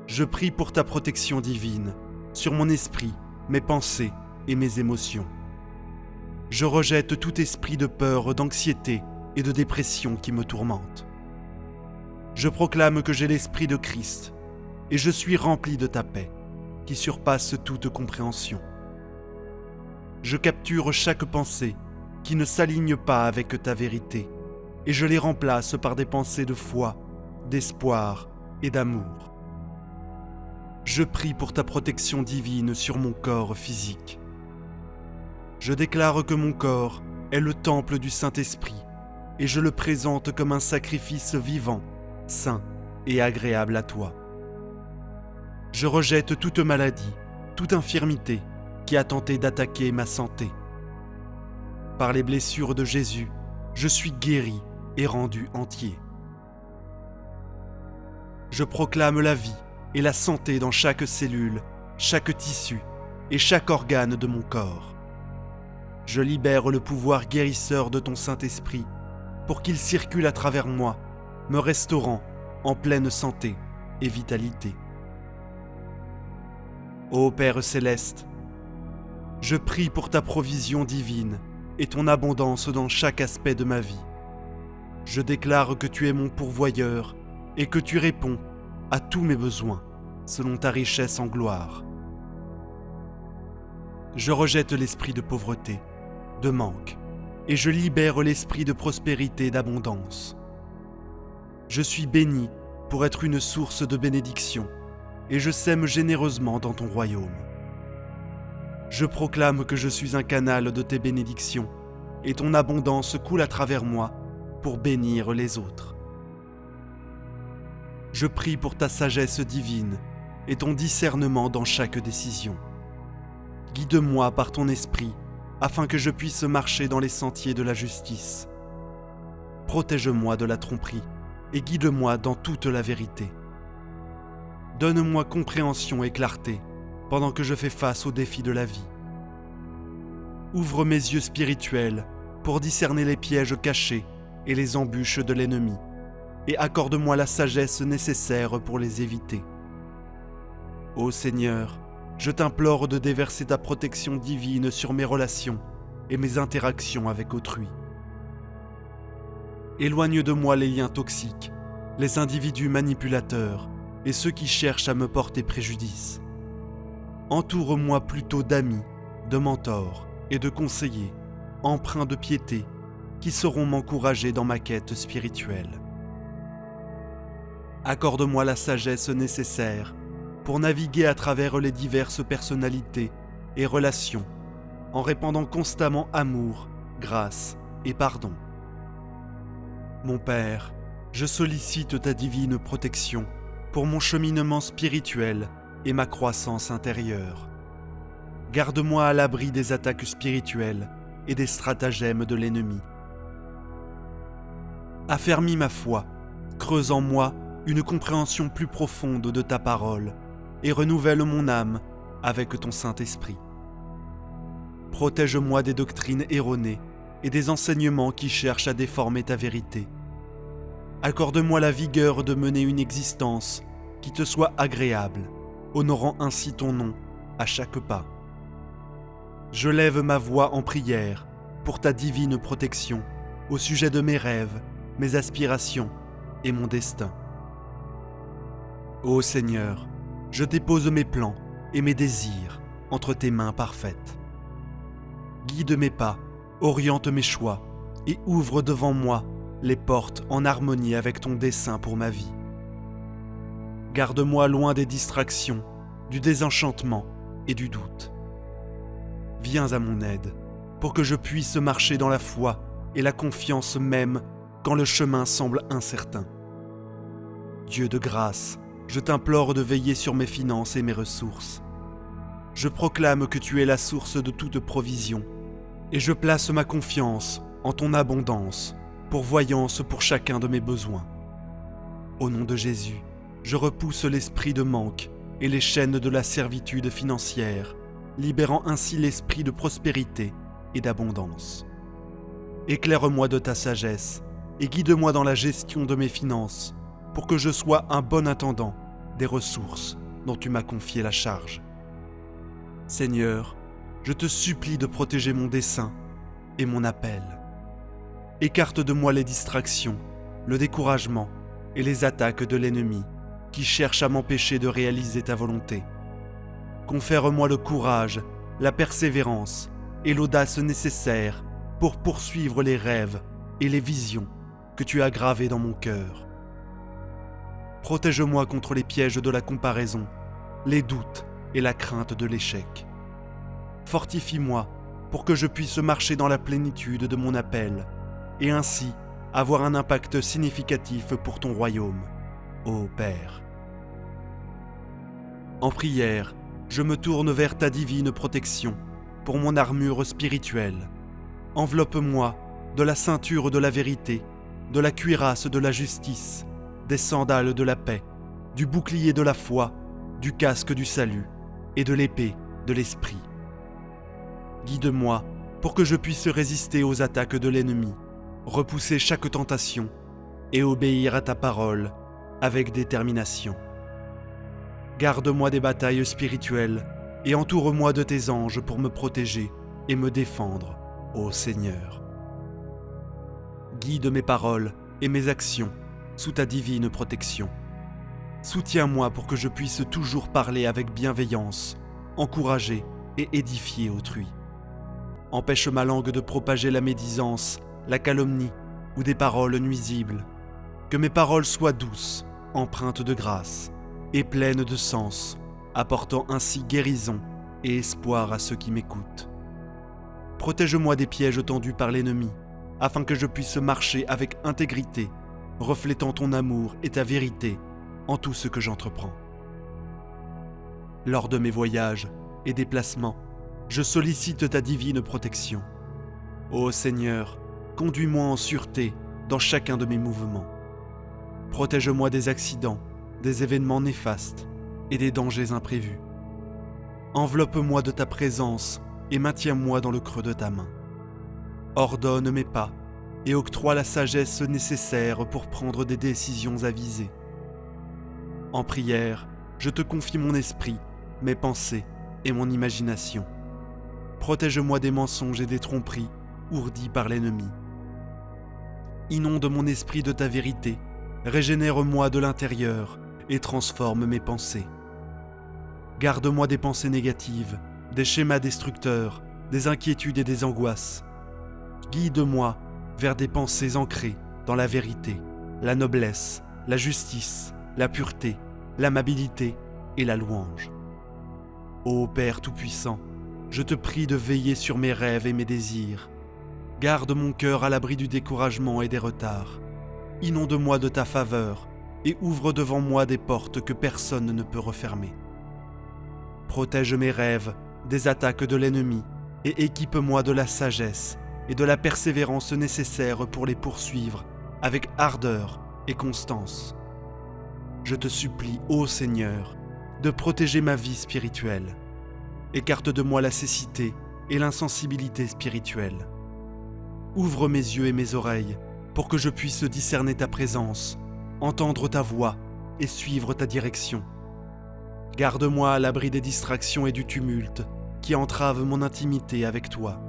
je prie pour ta protection divine sur mon esprit, mes pensées et mes émotions. Je rejette tout esprit de peur, d'anxiété et de dépression qui me tourmente. Je proclame que j'ai l'esprit de Christ et je suis rempli de ta paix, qui surpasse toute compréhension. Je capture chaque pensée qui ne s'aligne pas avec ta vérité et je les remplace par des pensées de foi, d'espoir et d'amour. Je prie pour ta protection divine sur mon corps physique. Je déclare que mon corps est le temple du Saint-Esprit et je le présente comme un sacrifice vivant, saint et agréable à toi. Je rejette toute maladie, toute infirmité qui a tenté d'attaquer ma santé. Par les blessures de Jésus, je suis guéri et rendu entier. Je proclame la vie et la santé dans chaque cellule, chaque tissu et chaque organe de mon corps. Je libère le pouvoir guérisseur de ton Saint-Esprit pour qu'il circule à travers moi, me restaurant en pleine santé et vitalité. Ô Père céleste, je prie pour ta provision divine et ton abondance dans chaque aspect de ma vie. Je déclare que tu es mon pourvoyeur et que tu réponds à tous mes besoins selon ta richesse en gloire. Je rejette l'esprit de pauvreté, de manque, et je libère l'esprit de prospérité et d'abondance. Je suis béni pour être une source de bénédiction, et je sème généreusement dans ton royaume. Je proclame que je suis un canal de tes bénédictions, et ton abondance coule à travers moi pour bénir les autres. Je prie pour ta sagesse divine et ton discernement dans chaque décision. Guide-moi par ton esprit afin que je puisse marcher dans les sentiers de la justice. Protège-moi de la tromperie et guide-moi dans toute la vérité. Donne-moi compréhension et clarté pendant que je fais face aux défis de la vie. Ouvre mes yeux spirituels pour discerner les pièges cachés et les embûches de l'ennemi, et accorde-moi la sagesse nécessaire pour les éviter. Ô Seigneur, je t'implore de déverser ta protection divine sur mes relations et mes interactions avec autrui. Éloigne de moi les liens toxiques, les individus manipulateurs et ceux qui cherchent à me porter préjudice. Entoure-moi plutôt d'amis, de mentors et de conseillers, empreints de piété, qui sauront m'encourager dans ma quête spirituelle. Accorde-moi la sagesse nécessaire pour naviguer à travers les diverses personnalités et relations, en répandant constamment amour, grâce et pardon. Mon Père, je sollicite ta divine protection pour mon cheminement spirituel et ma croissance intérieure. Garde-moi à l'abri des attaques spirituelles et des stratagèmes de l'ennemi. Affermis ma foi, creuse en moi une compréhension plus profonde de ta parole et renouvelle mon âme avec ton Saint-Esprit. Protège-moi des doctrines erronées et des enseignements qui cherchent à déformer ta vérité. Accorde-moi la vigueur de mener une existence qui te soit agréable, honorant ainsi ton nom à chaque pas. Je lève ma voix en prière pour ta divine protection au sujet de mes rêves, mes aspirations et mon destin. Ô Seigneur, je dépose mes plans et mes désirs entre tes mains parfaites. Guide mes pas, oriente mes choix et ouvre devant moi les portes en harmonie avec ton dessein pour ma vie. Garde-moi loin des distractions, du désenchantement et du doute. Viens à mon aide pour que je puisse marcher dans la foi et la confiance même quand le chemin semble incertain. Dieu de grâce, je t'implore de veiller sur mes finances et mes ressources. Je proclame que tu es la source de toute provision, et je place ma confiance en ton abondance, pourvoyance pour chacun de mes besoins. Au nom de Jésus, je repousse l'esprit de manque et les chaînes de la servitude financière, libérant ainsi l'esprit de prospérité et d'abondance. Éclaire-moi de ta sagesse et guide-moi dans la gestion de mes finances pour que je sois un bon intendant des ressources dont tu m'as confié la charge. Seigneur, je te supplie de protéger mon dessein et mon appel. Écarte de moi les distractions, le découragement et les attaques de l'ennemi qui cherchent à m'empêcher de réaliser ta volonté. Confère-moi le courage, la persévérance et l'audace nécessaires pour poursuivre les rêves et les visions que tu as gravés dans mon cœur. Protège-moi contre les pièges de la comparaison, les doutes et la crainte de l'échec. Fortifie-moi pour que je puisse marcher dans la plénitude de mon appel et ainsi avoir un impact significatif pour ton royaume, ô Père. En prière, je me tourne vers ta divine protection pour mon armure spirituelle. Enveloppe-moi de la ceinture de la vérité, de la cuirasse de la justice, des sandales de la paix, du bouclier de la foi, du casque du salut et de l'épée de l'esprit. Guide-moi pour que je puisse résister aux attaques de l'ennemi, repousser chaque tentation et obéir à ta parole avec détermination. Garde-moi des batailles spirituelles et entoure-moi de tes anges pour me protéger et me défendre, ô Seigneur. Guide mes paroles et mes actions sous ta divine protection. Soutiens-moi pour que je puisse toujours parler avec bienveillance, encourager et édifier autrui. Empêche ma langue de propager la médisance, la calomnie ou des paroles nuisibles. Que mes paroles soient douces, empreintes de grâce et pleines de sens, apportant ainsi guérison et espoir à ceux qui m'écoutent. Protège-moi des pièges tendus par l'ennemi, afin que je puisse marcher avec intégrité, reflétant ton amour et ta vérité en tout ce que j'entreprends. Lors de mes voyages et déplacements, je sollicite ta divine protection. Ô Seigneur, conduis-moi en sûreté dans chacun de mes mouvements. Protège-moi des accidents, des événements néfastes et des dangers imprévus. Enveloppe-moi de ta présence et maintiens-moi dans le creux de ta main. Ordonne mes pas et octroie la sagesse nécessaire pour prendre des décisions avisées. En prière, je te confie mon esprit, mes pensées et mon imagination. Protège-moi des mensonges et des tromperies ourdis par l'ennemi. Inonde mon esprit de ta vérité, régénère-moi de l'intérieur et transforme mes pensées. Garde-moi des pensées négatives, des schémas destructeurs, des inquiétudes et des angoisses. Guide-moi vers des pensées ancrées dans la vérité, la noblesse, la justice, la pureté, l'amabilité et la louange. Ô Père Tout-Puissant, je te prie de veiller sur mes rêves et mes désirs. Garde mon cœur à l'abri du découragement et des retards. Inonde-moi de ta faveur et ouvre devant moi des portes que personne ne peut refermer. Protège mes rêves des attaques de l'ennemi et équipe-moi de la sagesse et de la persévérance nécessaires pour les poursuivre avec ardeur et constance. Je te supplie, ô Seigneur, de protéger ma vie spirituelle. Écarte de moi la cécité et l'insensibilité spirituelle. Ouvre mes yeux et mes oreilles pour que je puisse discerner ta présence, entendre ta voix et suivre ta direction. Garde-moi à l'abri des distractions et du tumulte qui entravent mon intimité avec toi.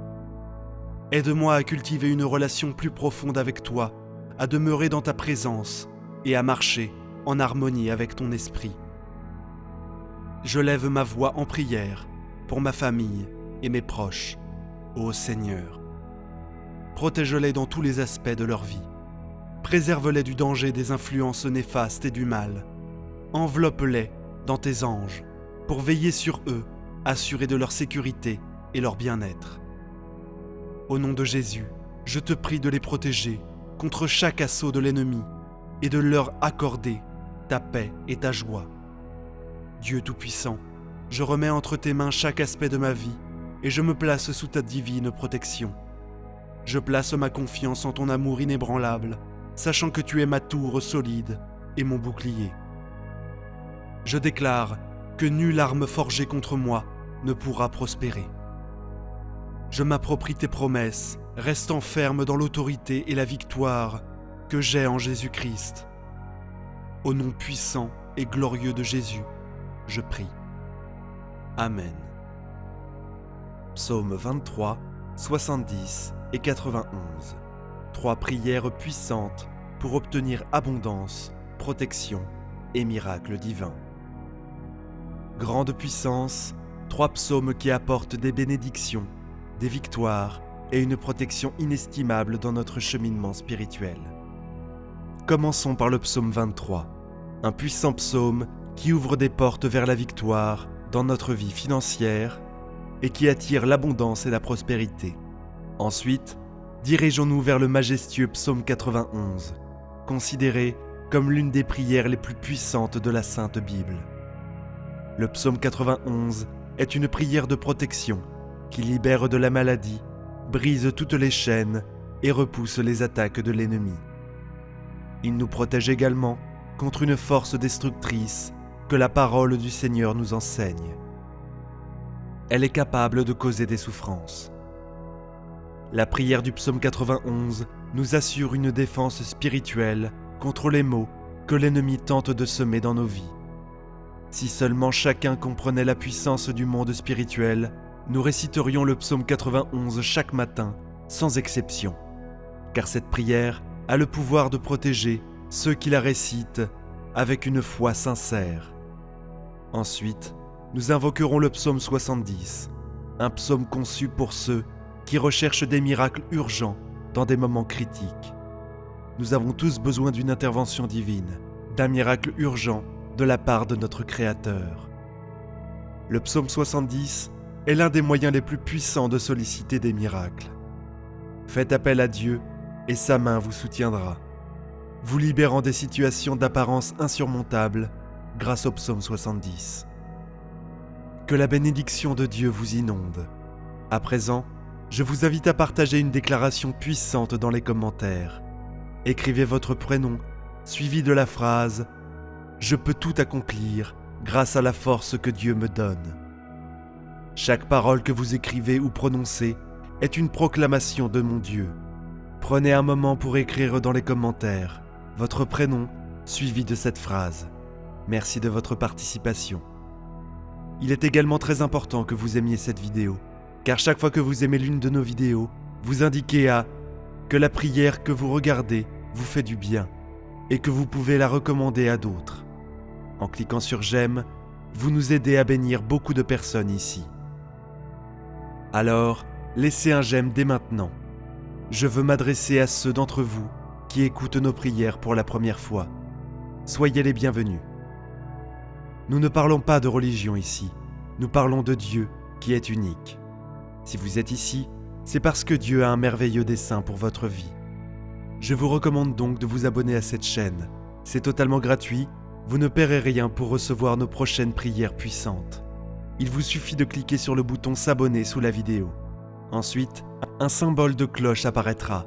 Aide-moi à cultiver une relation plus profonde avec toi, à demeurer dans ta présence et à marcher en harmonie avec ton esprit. Je lève ma voix en prière pour ma famille et mes proches, ô Seigneur. Protège-les dans tous les aspects de leur vie. Préserve-les du danger des influences néfastes et du mal. Enveloppe-les dans tes anges pour veiller sur eux, assurer de leur sécurité et leur bien-être. Au nom de Jésus, je te prie de les protéger contre chaque assaut de l'ennemi et de leur accorder ta paix et ta joie. Dieu Tout-Puissant, je remets entre tes mains chaque aspect de ma vie et je me place sous ta divine protection. Je place ma confiance en ton amour inébranlable, sachant que tu es ma tour solide et mon bouclier. Je déclare que nulle arme forgée contre moi ne pourra prospérer. Je m'approprie tes promesses, restant ferme dans l'autorité et la victoire que j'ai en Jésus-Christ. Au nom puissant et glorieux de Jésus, je prie. Amen. Psaume 23, 70 et 91. 3 prières puissantes pour obtenir abondance, protection et miracles divins. Grande puissance, 3 psaumes qui apportent des bénédictions, des victoires et une protection inestimable dans notre cheminement spirituel. Commençons par le psaume 23, un puissant psaume qui ouvre des portes vers la victoire dans notre vie financière et qui attire l'abondance et la prospérité. Ensuite, dirigeons-nous vers le majestueux psaume 91, considéré comme l'une des prières les plus puissantes de la Sainte Bible. Le psaume 91 est une prière de protection qui libère de la maladie, brise toutes les chaînes et repousse les attaques de l'ennemi. Il nous protège également contre une force destructrice que la parole du Seigneur nous enseigne. Elle est capable de causer des souffrances. La prière du psaume 91 nous assure une défense spirituelle contre les maux que l'ennemi tente de semer dans nos vies. Si seulement chacun comprenait la puissance du monde spirituel, nous réciterions le psaume 91 chaque matin, sans exception. Car cette prière a le pouvoir de protéger ceux qui la récitent avec une foi sincère. Ensuite, nous invoquerons le psaume 70, un psaume conçu pour ceux qui recherchent des miracles urgents dans des moments critiques. Nous avons tous besoin d'une intervention divine, d'un miracle urgent de la part de notre Créateur. Le psaume 70 est l'un des moyens les plus puissants de solliciter des miracles. Faites appel à Dieu et sa main vous soutiendra, vous libérant des situations d'apparence insurmontables grâce au psaume 70. Que la bénédiction de Dieu vous inonde. À présent, je vous invite à partager une déclaration puissante dans les commentaires. Écrivez votre prénom, suivi de la phrase « Je peux tout accomplir grâce à la force que Dieu me donne ». Chaque parole que vous écrivez ou prononcez est une proclamation de mon Dieu. Prenez un moment pour écrire dans les commentaires votre prénom suivi de cette phrase. Merci de votre participation. Il est également très important que vous aimiez cette vidéo, car chaque fois que vous aimez l'une de nos vidéos, vous indiquez que la prière que vous regardez vous fait du bien et que vous pouvez la recommander à d'autres. En cliquant sur j'aime, vous nous aidez à bénir beaucoup de personnes ici. Alors, laissez un j'aime dès maintenant. Je veux m'adresser à ceux d'entre vous qui écoutent nos prières pour la première fois. Soyez les bienvenus. Nous ne parlons pas de religion ici, nous parlons de Dieu qui est unique. Si vous êtes ici, c'est parce que Dieu a un merveilleux dessein pour votre vie. Je vous recommande donc de vous abonner à cette chaîne. C'est totalement gratuit, vous ne paierez rien pour recevoir nos prochaines prières puissantes. Il vous suffit de cliquer sur le bouton s'abonner sous la vidéo. Ensuite, un symbole de cloche apparaîtra.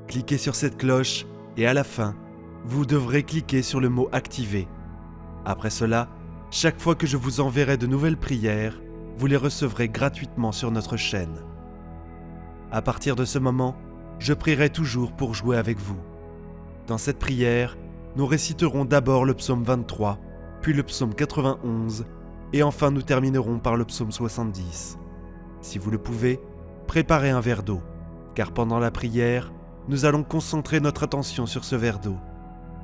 Cliquez sur cette cloche et à la fin, vous devrez cliquer sur le mot activer. Après cela, chaque fois que je vous enverrai de nouvelles prières, vous les recevrez gratuitement sur notre chaîne. À partir de ce moment, je prierai toujours pour jouer avec vous. Dans cette prière, nous réciterons d'abord le psaume 23, puis le psaume 91, et enfin nous terminerons par le psaume 70. Si vous le pouvez, préparez un verre d'eau, car pendant la prière, nous allons concentrer notre attention sur ce verre d'eau.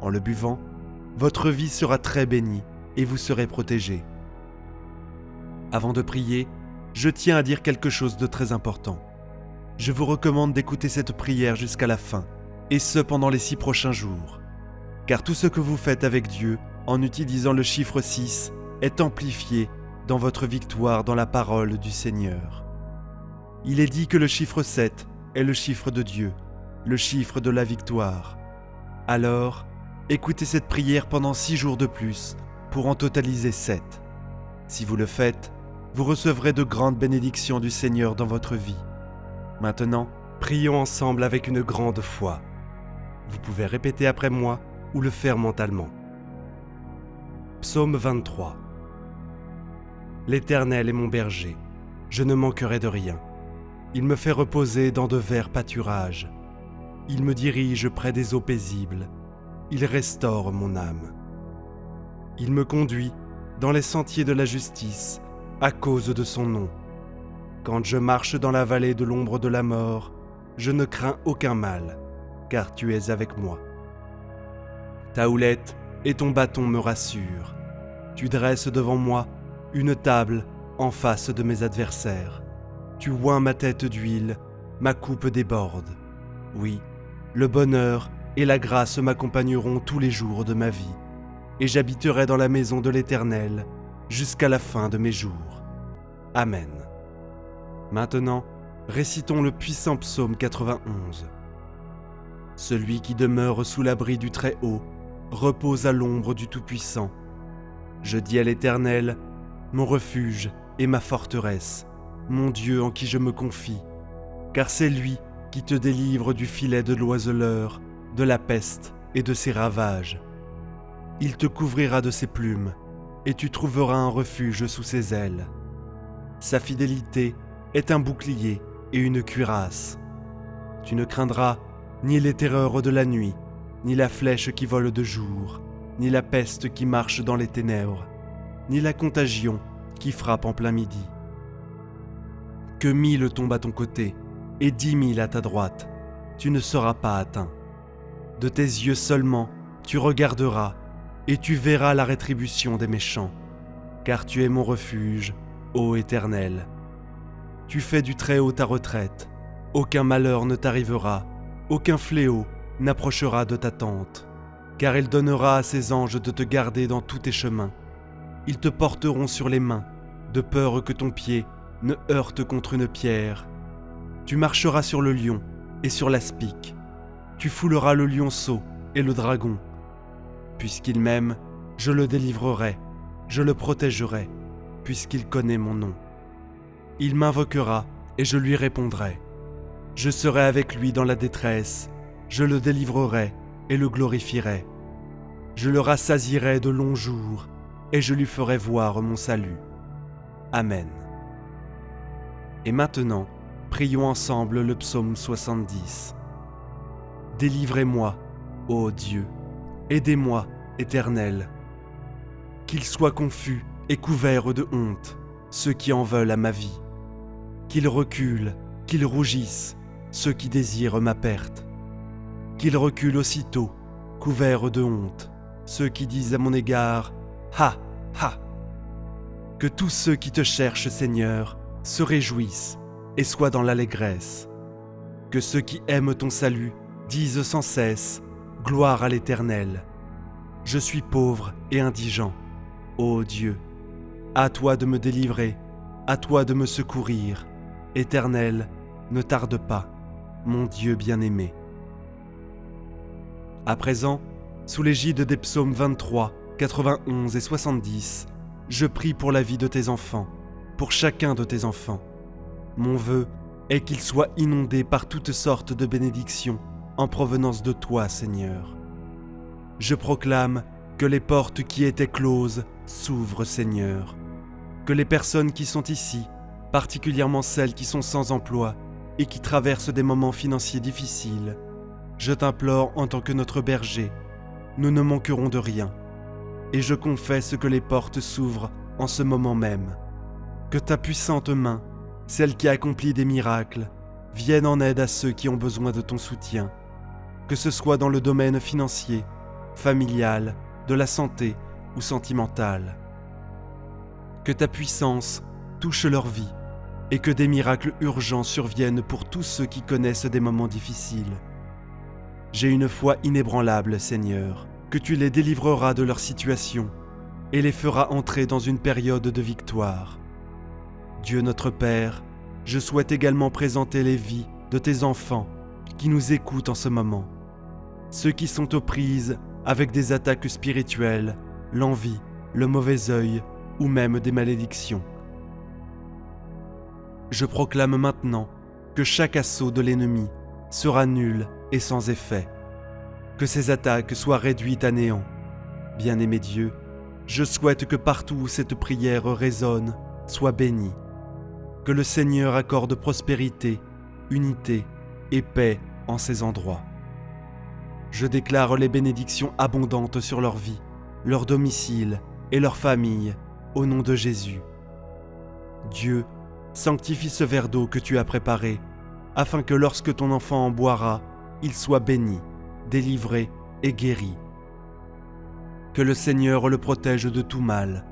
En le buvant, votre vie sera très bénie et vous serez protégé. Avant de prier, je tiens à dire quelque chose de très important. Je vous recommande d'écouter cette prière jusqu'à la fin, et ce pendant les 6 prochains jours. Car tout ce que vous faites avec Dieu, en utilisant le chiffre 6, est amplifié dans votre victoire dans la parole du Seigneur. Il est dit que le chiffre 7 est le chiffre de Dieu, le chiffre de la victoire. Alors, écoutez cette prière pendant 6 jours de plus, pour en totaliser 7. Si vous le faites, vous recevrez de grandes bénédictions du Seigneur dans votre vie. Maintenant, prions ensemble avec une grande foi. Vous pouvez répéter après moi ou le faire mentalement. Psaume 23. L'Éternel est mon berger, je ne manquerai de rien. Il me fait reposer dans de verts pâturages. Il me dirige près des eaux paisibles. Il restaure mon âme. Il me conduit dans les sentiers de la justice à cause de son nom. Quand je marche dans la vallée de l'ombre de la mort, je ne crains aucun mal, car tu es avec moi. Ta houlette et ton bâton me rassurent. Tu dresses devant moi une table en face de mes adversaires. Tu oins ma tête d'huile, ma coupe déborde. Oui, le bonheur et la grâce m'accompagneront tous les jours de ma vie, et j'habiterai dans la maison de l'Éternel jusqu'à la fin de mes jours. Amen. Maintenant, récitons le puissant psaume 91. Celui qui demeure sous l'abri du Très-Haut repose à l'ombre du Tout-Puissant. Je dis à l'Éternel, mon refuge et ma forteresse, mon Dieu en qui je me confie, car c'est lui qui te délivre du filet de l'oiseleur, de la peste et de ses ravages. Il te couvrira de ses plumes, et tu trouveras un refuge sous ses ailes. Sa fidélité est un bouclier et une cuirasse. Tu ne craindras ni les terreurs de la nuit, ni la flèche qui vole de jour, ni la peste qui marche dans les ténèbres, ni la contagion qui frappe en plein midi. Que 1000 tombent à ton côté et 10 000 à ta droite, tu ne seras pas atteint. De tes yeux seulement, tu regarderas et tu verras la rétribution des méchants, car tu es mon refuge, ô Éternel. Tu fais du Très-Haut ta retraite, aucun malheur ne t'arrivera, aucun fléau n'approchera de ta tente, car il donnera à ses anges de te garder dans tous tes chemins. Ils te porteront sur les mains, de peur que ton pied ne heurte contre une pierre. Tu marcheras sur le lion et sur l'aspic. Tu fouleras le lionceau et le dragon. Puisqu'il m'aime, je le délivrerai, je le protégerai, puisqu'il connaît mon nom. Il m'invoquera et je lui répondrai. Je serai avec lui dans la détresse, je le délivrerai et le glorifierai. Je le rassasierai de longs jours et je lui ferai voir mon salut. Amen. Et maintenant, prions ensemble le psaume 70. Délivrez-moi, ô Dieu, aidez-moi, Éternel. Qu'ils soient confus et couverts de honte, ceux qui en veulent à ma vie. Qu'ils reculent, qu'ils rougissent, ceux qui désirent ma perte. Qu'ils reculent aussitôt, couverts de honte, ceux qui disent à mon égard « Ha, ha !» Que tous ceux qui te cherchent, Seigneur, se réjouissent et soient dans l'allégresse. Que ceux qui aiment ton salut disent sans cesse « Gloire à l'Éternel !» Je suis pauvre et indigent. Ô Dieu, à toi de me délivrer, à toi de me secourir. Éternel, ne tarde pas, mon Dieu bien-aimé. À présent, sous l'égide des psaumes 23, 91 et 70, je prie pour la vie de tes enfants, pour chacun de tes enfants. Mon vœu est qu'ils soient inondés par toutes sortes de bénédictions en provenance de toi, Seigneur. Je proclame que les portes qui étaient closes s'ouvrent, Seigneur. Que les personnes qui sont ici, particulièrement celles qui sont sans emploi et qui traversent des moments financiers difficiles, je t'implore en tant que notre berger, nous ne manquerons de rien. Et je confesse que les portes s'ouvrent en ce moment même. Que ta puissante main, celle qui accomplit des miracles, vienne en aide à ceux qui ont besoin de ton soutien. Que ce soit dans le domaine financier, familial, de la santé ou sentimental. Que ta puissance touche leur vie et que des miracles urgents surviennent pour tous ceux qui connaissent des moments difficiles. J'ai une foi inébranlable, Seigneur, que tu les délivreras de leur situation et les feras entrer dans une période de victoire. Dieu notre Père, je souhaite également présenter les vies de tes enfants qui nous écoutent en ce moment. Ceux qui sont aux prises avec des attaques spirituelles, l'envie, le mauvais œil ou même des malédictions. Je proclame maintenant que chaque assaut de l'ennemi sera nul et sans effet. Que ces attaques soient réduites à néant. Bien-aimé Dieu, je souhaite que partout où cette prière résonne, soit bénie. Que le Seigneur accorde prospérité, unité et paix en ces endroits. Je déclare les bénédictions abondantes sur leur vie, leur domicile et leur famille, au nom de Jésus. Dieu, sanctifie ce verre d'eau que tu as préparé, afin que lorsque ton enfant en boira, il soit béni, délivré et guéri. Que le Seigneur le protège de tout mal.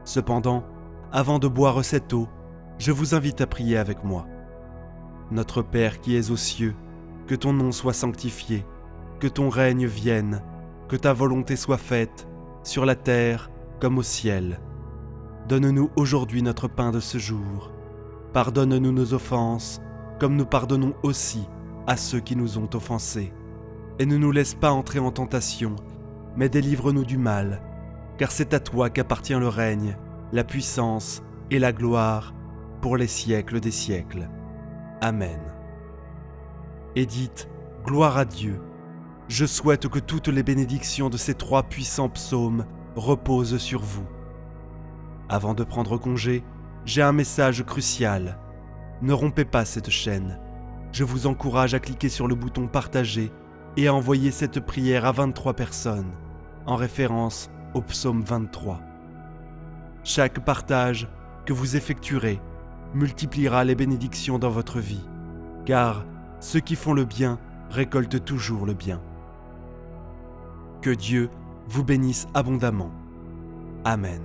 Cependant, avant de boire cette eau, je vous invite à prier avec moi. Notre Père qui es aux cieux, que ton nom soit sanctifié, que ton règne vienne, que ta volonté soit faite, sur la terre comme au ciel. Donne-nous aujourd'hui notre pain de ce jour. Pardonne-nous nos offenses, comme nous pardonnons aussi à ceux qui nous ont offensés. Et ne nous laisse pas entrer en tentation, mais délivre-nous du mal, car c'est à toi qu'appartient le règne, la puissance et la gloire, pour les siècles des siècles. Amen. Et dites, gloire à Dieu. Je souhaite que toutes les bénédictions de ces 3 puissants psaumes reposent sur vous. Avant de prendre congé, j'ai un message crucial. Ne rompez pas cette chaîne. je vous encourage à cliquer sur le bouton « Partager » et à envoyer cette prière à 23 personnes, en référence au psaume 23. Chaque partage que vous effectuerez multipliera les bénédictions dans votre vie, car ceux qui font le bien récoltent toujours le bien. Que Dieu vous bénisse abondamment. Amen.